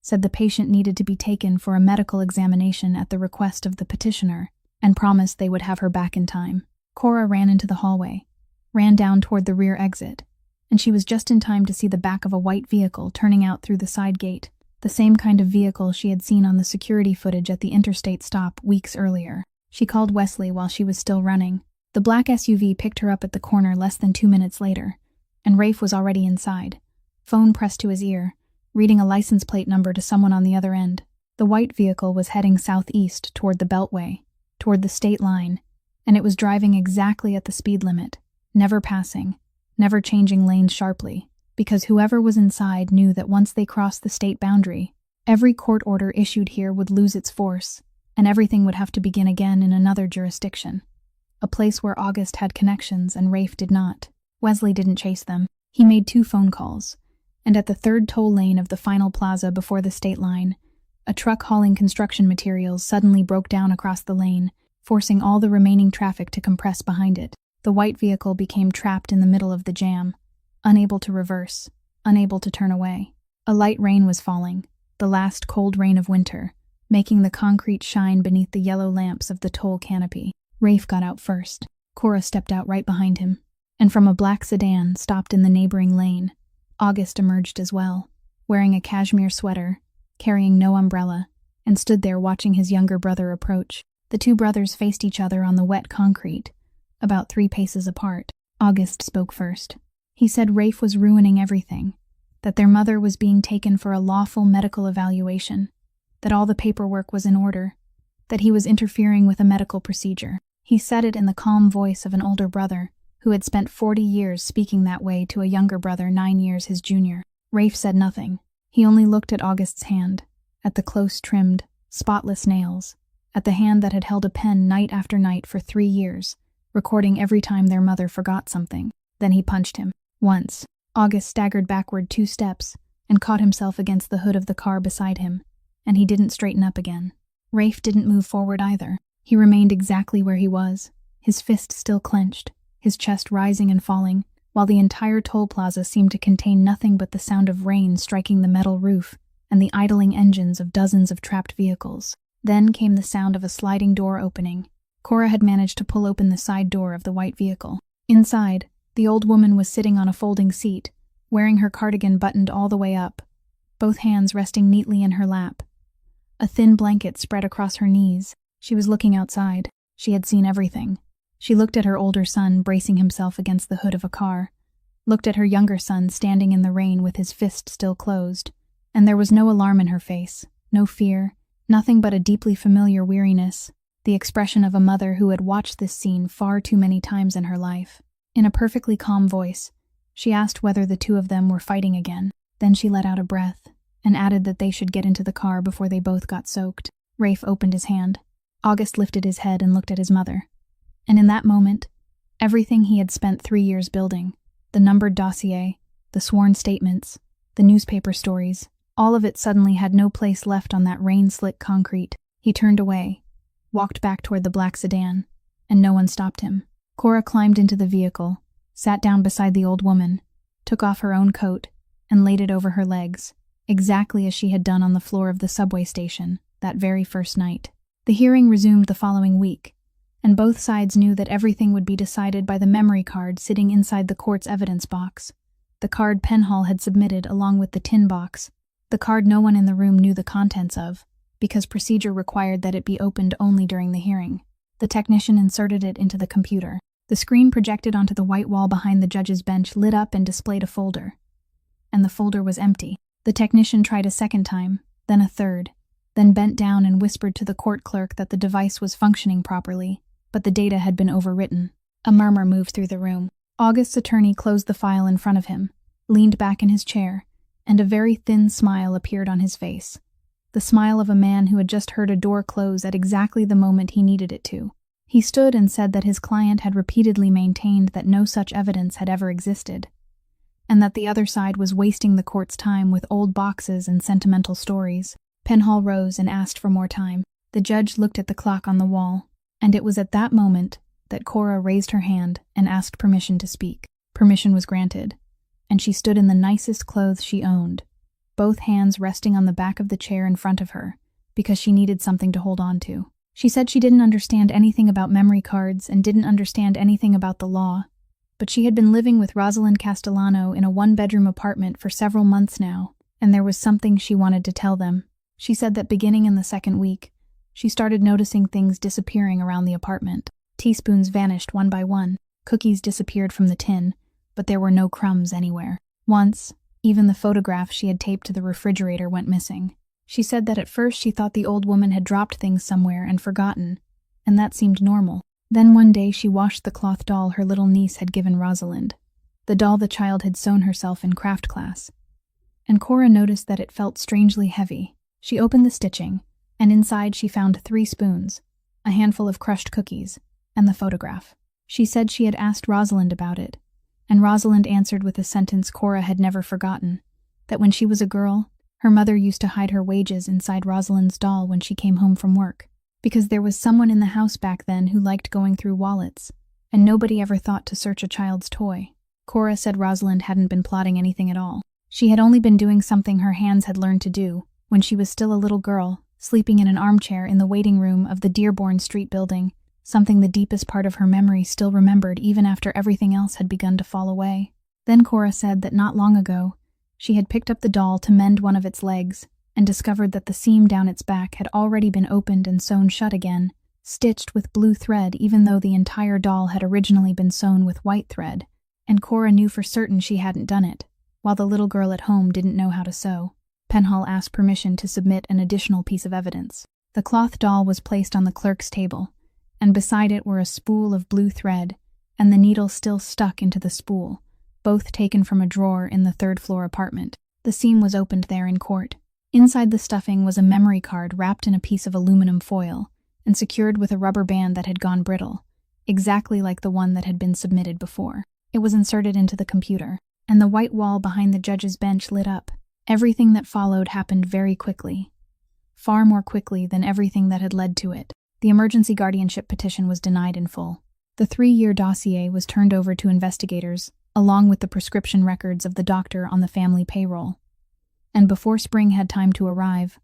said the patient needed to be taken for a medical examination at the request of the petitioner, and promised they would have her back in time. Cora ran into the hallway, ran down toward the rear exit, and she was just in time to see the back of a white vehicle turning out through the side gate, the same kind of vehicle she had seen on the security footage at the interstate stop weeks earlier. She called Wesley while she was still running. The black SUV picked her up at the corner less than 2 minutes later, and Rafe was already inside, phone pressed to his ear, reading a license plate number to someone on the other end. The white vehicle was heading southeast toward the Beltway, toward the state line, and it was driving exactly at the speed limit, never passing, never changing lanes sharply, because whoever was inside knew that once they crossed the state boundary, every court order issued here would lose its force, and everything would have to begin again in another jurisdiction. A place where August had connections and Rafe did not. Wesley didn't chase them. He made 2 phone calls, and at the 3rd toll lane of the final plaza before the state line, a truck hauling construction materials suddenly broke down across the lane, forcing all the remaining traffic to compress behind it. The white vehicle became trapped in the middle of the jam, unable to reverse, unable to turn away. A light rain was falling, the last cold rain of winter, making the concrete shine beneath the yellow lamps of the toll canopy. Rafe got out first. Cora stepped out right behind him, and from a black sedan stopped in the neighboring lane. August emerged as well, wearing a cashmere sweater, carrying no umbrella, and stood there watching his younger brother approach. The 2 brothers faced each other on the wet concrete, about 3 paces apart. August spoke first. He said Rafe was ruining everything, that their mother was being taken for a lawful medical evaluation, that all the paperwork was in order, that he was interfering with a medical procedure. He said it in the calm voice of an older brother who had spent 40 years speaking that way to a younger brother 9 years his junior. Rafe said nothing. He only looked at August's hand, at the close-trimmed, spotless nails, at the hand that had held a pen night after night for 3 years, recording every time their mother forgot something. Then he punched him. Once, August staggered backward 2 steps and caught himself against the hood of the car beside him, and he didn't straighten up again. Rafe didn't move forward either. He remained exactly where he was, his fist still clenched, his chest rising and falling, while the entire toll plaza seemed to contain nothing but the sound of rain striking the metal roof and the idling engines of dozens of trapped vehicles. Then came the sound of a sliding door opening. Cora had managed to pull open the side door of the white vehicle. Inside, the old woman was sitting on a folding seat, wearing her cardigan buttoned all the way up, both hands resting neatly in her lap. A thin blanket spread across her knees. She was looking outside. She had seen everything. She looked at her older son bracing himself against the hood of a car, looked at her younger son standing in the rain with his fist still closed, and there was no alarm in her face, no fear, nothing but a deeply familiar weariness, the expression of a mother who had watched this scene far too many times in her life. In a perfectly calm voice, she asked whether the two of them were fighting again. Then she let out a breath, and added that they should get into the car before they both got soaked. Rafe opened his hand. August lifted his head and looked at his mother. And in that moment, everything he had spent 3 years building, the numbered dossier, the sworn statements, the newspaper stories, all of it suddenly had no place left on that rain-slick concrete. He turned away, walked back toward the black sedan, and no one stopped him. Cora climbed into the vehicle, sat down beside the old woman, took off her own coat, and laid it over her legs, exactly as she had done on the floor of the subway station that very first night. The hearing resumed the following week, and both sides knew that everything would be decided by the memory card sitting inside the court's evidence box, the card Penhall had submitted along with the tin box, the card no one in the room knew the contents of, because procedure required that it be opened only during the hearing. The technician inserted it into the computer. The screen projected onto the white wall behind the judge's bench lit up and displayed a folder. And the folder was empty. The technician tried a second time, then a third, then bent down and whispered to the court clerk that the device was functioning properly, but the data had been overwritten. A murmur moved through the room. August's attorney closed the file in front of him, leaned back in his chair, and a very thin smile appeared on his face. The smile of a man who had just heard a door close at exactly the moment he needed it to. He stood and said that his client had repeatedly maintained that no such evidence had ever existed, and that the other side was wasting the court's time with old boxes and sentimental stories. Penhall rose and asked for more time. The judge looked at the clock on the wall, and it was at that moment that Cora raised her hand and asked permission to speak. Permission was granted, and she stood in the nicest clothes she owned, both hands resting on the back of the chair in front of her, because she needed something to hold on to. She said she didn't understand anything about memory cards and didn't understand anything about the law, but she had been living with Rosalind Castellano in a one-bedroom apartment for several months now, and there was something she wanted to tell them. She said that beginning in the second week, she started noticing things disappearing around the apartment. Teaspoons vanished one by one, cookies disappeared from the tin, but there were no crumbs anywhere. Once, even the photograph she had taped to the refrigerator went missing. She said that at first she thought the old woman had dropped things somewhere and forgotten, and that seemed normal. Then one day she washed the cloth doll her little niece had given Rosalind, the doll the child had sewn herself in craft class, and Cora noticed that it felt strangely heavy. She opened the stitching, and inside she found 3 spoons, a handful of crushed cookies, and the photograph. She said she had asked Rosalind about it, and Rosalind answered with a sentence Cora had never forgotten, that when she was a girl, her mother used to hide her wages inside Rosalind's doll when she came home from work, because there was someone in the house back then who liked going through wallets, and nobody ever thought to search a child's toy. Cora said Rosalind hadn't been plotting anything at all. She had only been doing something her hands had learned to do when she was still a little girl, sleeping in an armchair in the waiting room of the Dearborn Street building, something the deepest part of her memory still remembered even after everything else had begun to fall away. Then Cora said that not long ago, she had picked up the doll to mend one of its legs and discovered that the seam down its back had already been opened and sewn shut again, stitched with blue thread even though the entire doll had originally been sewn with white thread, and Cora knew for certain she hadn't done it, while the little girl at home didn't know how to sew. Penhall asked permission to submit an additional piece of evidence. The cloth doll was placed on the clerk's table, and beside it were a spool of blue thread and the needle still stuck into the spool, both taken from a drawer in the third-floor apartment. The seam was opened there in court. Inside the stuffing was a memory card wrapped in a piece of aluminum foil and secured with a rubber band that had gone brittle, exactly like the one that had been submitted before. It was inserted into the computer, and the white wall behind the judge's bench lit up. Everything that followed happened very quickly. Far more quickly than everything that had led to it. The emergency guardianship petition was denied in full. The 3-year dossier was turned over to investigators, along with the prescription records of the doctor on the family payroll. And before spring had time to arrive,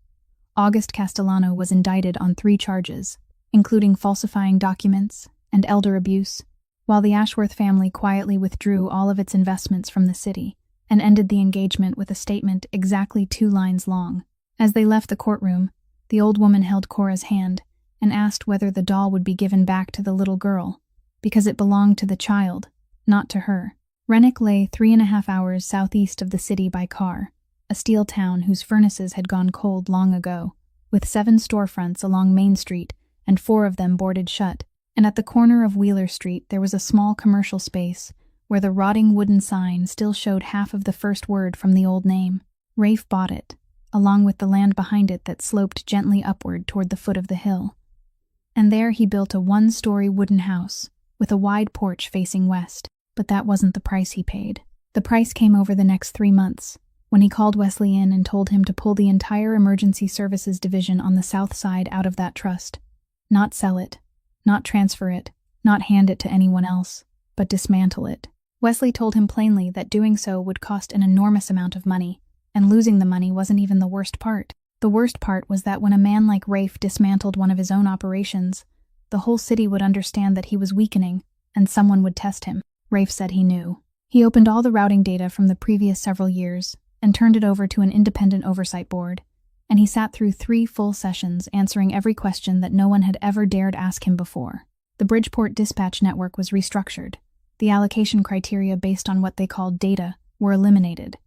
August Castellano was indicted on 3 charges, including falsifying documents and elder abuse, while the Ashworth family quietly withdrew all of its investments from the city and ended the engagement with a statement exactly 2 lines long. As they left the courtroom, the old woman held Cora's hand and asked whether the doll would be given back to the little girl, because it belonged to the child, not to her. Renwick lay 3.5 hours southeast of the city by car, a steel town whose furnaces had gone cold long ago, with 7 storefronts along Main Street and 4 of them boarded shut. And at the corner of Wheeler Street there was a small commercial space where the rotting wooden sign still showed half of the first word from the old name. Rafe bought it, along with the land behind it that sloped gently upward toward the foot of the hill. And there he built a 1-story wooden house, with a wide porch facing west. But that wasn't the price he paid. The price came over the next 3 months, when he called Wesley in and told him to pull the entire emergency services division on the south side out of that trust. Not sell it, not transfer it, not hand it to anyone else, but dismantle it. Wesley told him plainly that doing so would cost an enormous amount of money, and losing the money wasn't even the worst part. The worst part was that when a man like Rafe dismantled one of his own operations, the whole city would understand that he was weakening, and someone would test him. Rafe said he knew. He opened all the routing data from the previous several years and turned it over to an independent oversight board, and he sat through 3 full sessions answering every question that no one had ever dared ask him before. The Bridgeport dispatch network was restructured. The allocation criteria based on what they called data were eliminated,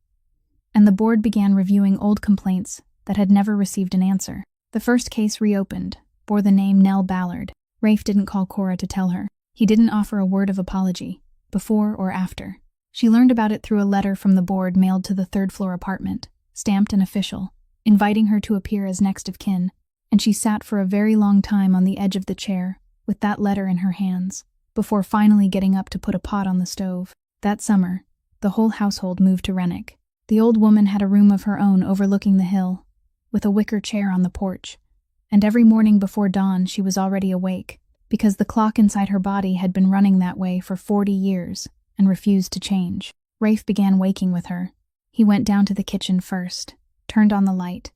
and the board began reviewing old complaints that had never received an answer. The first case reopened bore the name Nell Ballard. Rafe didn't call Cora to tell her. He didn't offer a word of apology, before or after. She learned about it through a letter from the board mailed to the 3rd-floor apartment, stamped and official, inviting her to appear as next of kin, and she sat for a very long time on the edge of the chair, with that letter in her hands, before finally getting up to put a pot on the stove. That summer, the whole household moved to Renwick. The old woman had a room of her own overlooking the hill, with a wicker chair on the porch, and every morning before dawn she was already awake, because the clock inside her body had been running that way for 40 years and refused to change. Rafe began waking with her. He went down to the kitchen first, turned on the light,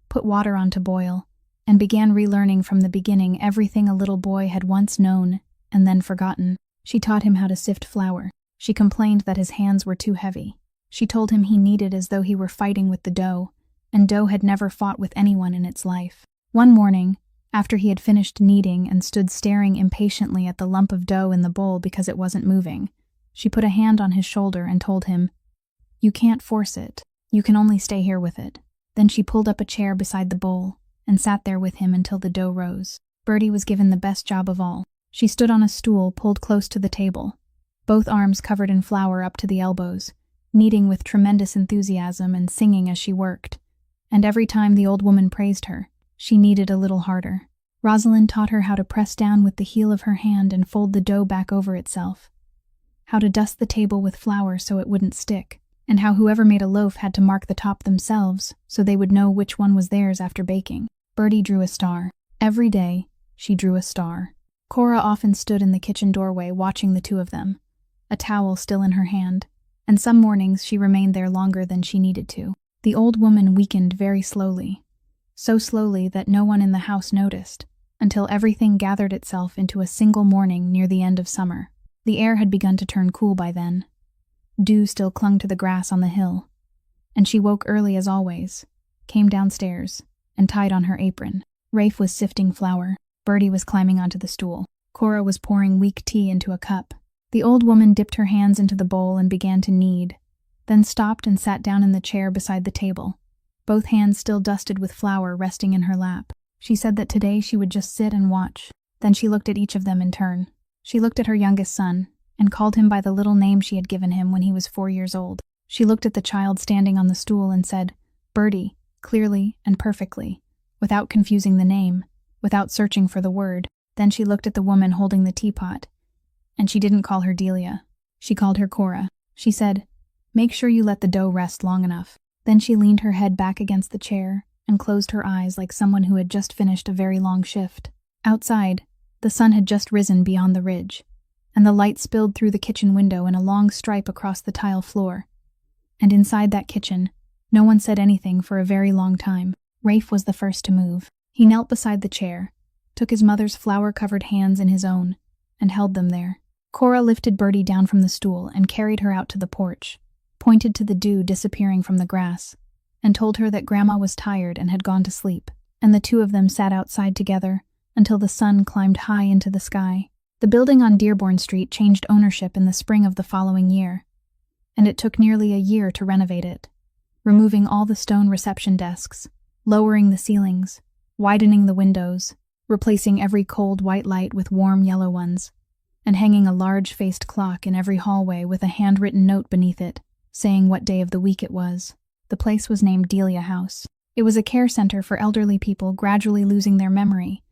put water on to boil, and began relearning from the beginning everything a little boy had once known and then forgotten. She taught him how to sift flour. She complained that his hands were too heavy. She told him he kneaded as though he were fighting with the dough, and dough had never fought with anyone in its life. One morning, after he had finished kneading and stood staring impatiently at the lump of dough in the bowl because it wasn't moving, she put a hand on his shoulder and told him, "You can't force it. You can only stay here with it." Then she pulled up a chair beside the bowl and sat there with him until the dough rose. Bertie was given the best job of all. She stood on a stool pulled close to the table, both arms covered in flour up to the elbows, kneading with tremendous enthusiasm and singing as she worked. And every time the old woman praised her, she kneaded a little harder. Rosalind taught her how to press down with the heel of her hand and fold the dough back over itself, how to dust the table with flour so it wouldn't stick, and how whoever made a loaf had to mark the top themselves so they would know which one was theirs after baking. Bertie drew a star. Every day, she drew a star. Cora often stood in the kitchen doorway watching the 2 of them, a towel still in her hand, and some mornings she remained there longer than she needed to. The old woman weakened very slowly, so slowly that no one in the house noticed, until everything gathered itself into a single morning near the end of summer. The air had begun to turn cool by then. Dew still clung to the grass on the hill, and she woke early as always, came downstairs, and tied on her apron. Rafe was sifting flour. Bertie was climbing onto the stool. Cora was pouring weak tea into a cup. The old woman dipped her hands into the bowl and began to knead, then stopped and sat down in the chair beside the table, both hands still dusted with flour resting in her lap. She said that today she would just sit and watch. Then she looked at each of them in turn. She looked at her youngest son, and called him by the little name she had given him when he was 4 years old. She looked at the child standing on the stool and said, "Bertie," clearly and perfectly, without confusing the name, without searching for the word. Then she looked at the woman holding the teapot, and she didn't call her Delia. She called her Cora. She said, "Make sure you let the dough rest long enough." Then she leaned her head back against the chair and closed her eyes like someone who had just finished a very long shift. Outside, the sun had just risen beyond the ridge, and the light spilled through the kitchen window in a long stripe across the tile floor. And inside that kitchen, no one said anything for a very long time. Rafe was the first to move. He knelt beside the chair, took his mother's flour-covered hands in his own, and held them there. Cora lifted Bertie down from the stool and carried her out to the porch, pointed to the dew disappearing from the grass, and told her that Grandma was tired and had gone to sleep, and the two of them sat outside together until the sun climbed high into the sky. The building on Dearborn Street changed ownership in the spring of the following year, and it took nearly a year to renovate it, removing all the stone reception desks, lowering the ceilings, widening the windows, replacing every cold white light with warm yellow ones, and hanging a large-faced clock in every hallway with a handwritten note beneath it, saying what day of the week it was. The place was named Delia House. It was a care center for elderly people gradually losing their memory,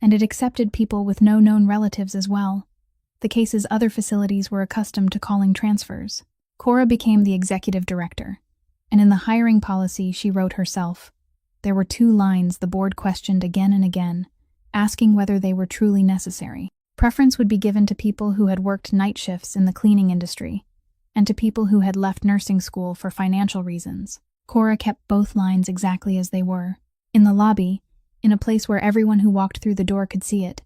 and it accepted people with no known relatives as well. The case's other facilities were accustomed to calling transfers. Cora became the executive director, and in the hiring policy she wrote herself. There were 2 lines the board questioned again and again, asking whether they were truly necessary. Preference would be given to people who had worked night shifts in the cleaning industry, and to people who had left nursing school for financial reasons. Cora kept both lines exactly as they were. In the lobby, in a place where everyone who walked through the door could see it,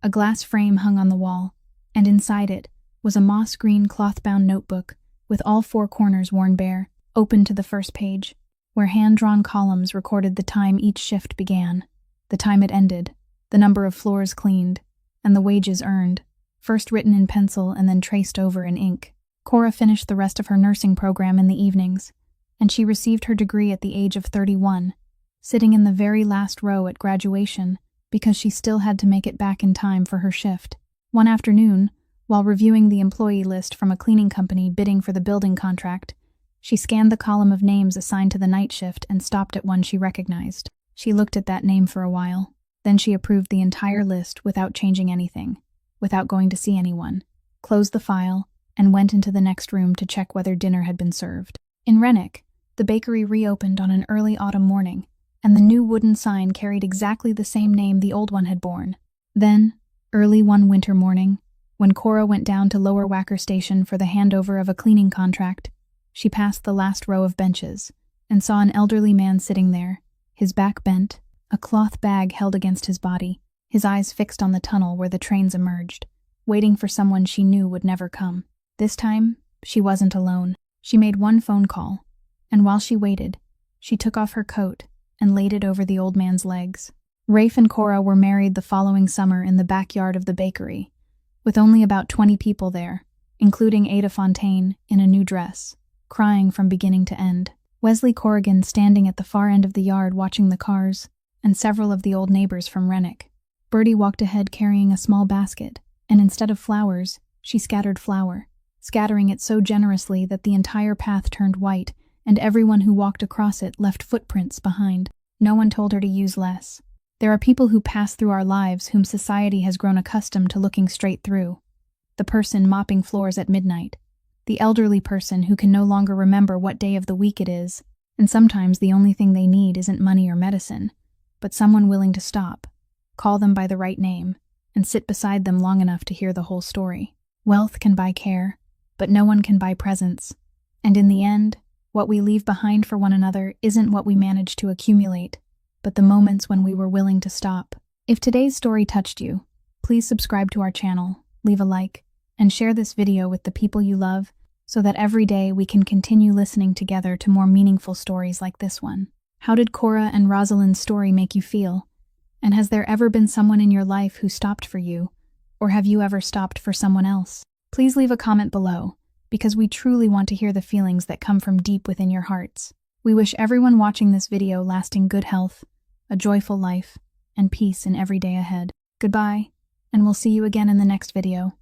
a glass frame hung on the wall, and inside it was a moss-green cloth-bound notebook with all 4 corners worn bare, open to the first page, where hand-drawn columns recorded the time each shift began, the time it ended, the number of floors cleaned, and the wages earned, first written in pencil and then traced over in ink. Cora finished the rest of her nursing program in the evenings, and she received her degree at the age of 31, sitting in the very last row at graduation because she still had to make it back in time for her shift. One afternoon, while reviewing the employee list from a cleaning company bidding for the building contract, she scanned the column of names assigned to the night shift and stopped at one she recognized. She looked at that name for a while. Then she approved the entire list without changing anything, without going to see anyone, closed the file, and went into the next room to check whether dinner had been served. In Renwick, the bakery reopened on an early autumn morning, and the new wooden sign carried exactly the same name the old one had borne. Then, early one winter morning, when Cora went down to Lower Wacker Station for the handover of a cleaning contract, she passed the last row of benches and saw an elderly man sitting there, his back bent, a cloth bag held against his body, his eyes fixed on the tunnel where the trains emerged, waiting for someone she knew would never come. This time, she wasn't alone. She made one phone call, and while she waited, she took off her coat and laid it over the old man's legs. Rafe and Cora were married the following summer in the backyard of the bakery, with only about 20 people there, including Ada Fontaine in a new dress, crying from beginning to end. Wesley Corrigan standing at the far end of the yard watching the cars, and several of the old neighbors from Renwick. Bertie walked ahead carrying a small basket, and instead of flowers, she scattered flour, scattering it so generously that the entire path turned white, and everyone who walked across it left footprints behind. No one told her to use less. There are people who pass through our lives whom society has grown accustomed to looking straight through. The person mopping floors at midnight, the elderly person who can no longer remember what day of the week it is, and sometimes the only thing they need isn't money or medicine, but someone willing to stop, call them by the right name, and sit beside them long enough to hear the whole story. Wealth can buy care, but no one can buy presence, and in the end, what we leave behind for one another isn't what we manage to accumulate, but the moments when we were willing to stop. If today's story touched you, please subscribe to our channel, leave a like, and share this video with the people you love so that every day we can continue listening together to more meaningful stories like this one. How did Cora and Rosalind's story make you feel? And has there ever been someone in your life who stopped for you, or have you ever stopped for someone else? Please leave a comment below, because we truly want to hear the feelings that come from deep within your hearts. We wish everyone watching this video lasting good health, a joyful life, and peace in every day ahead. Goodbye, and we'll see you again in the next video.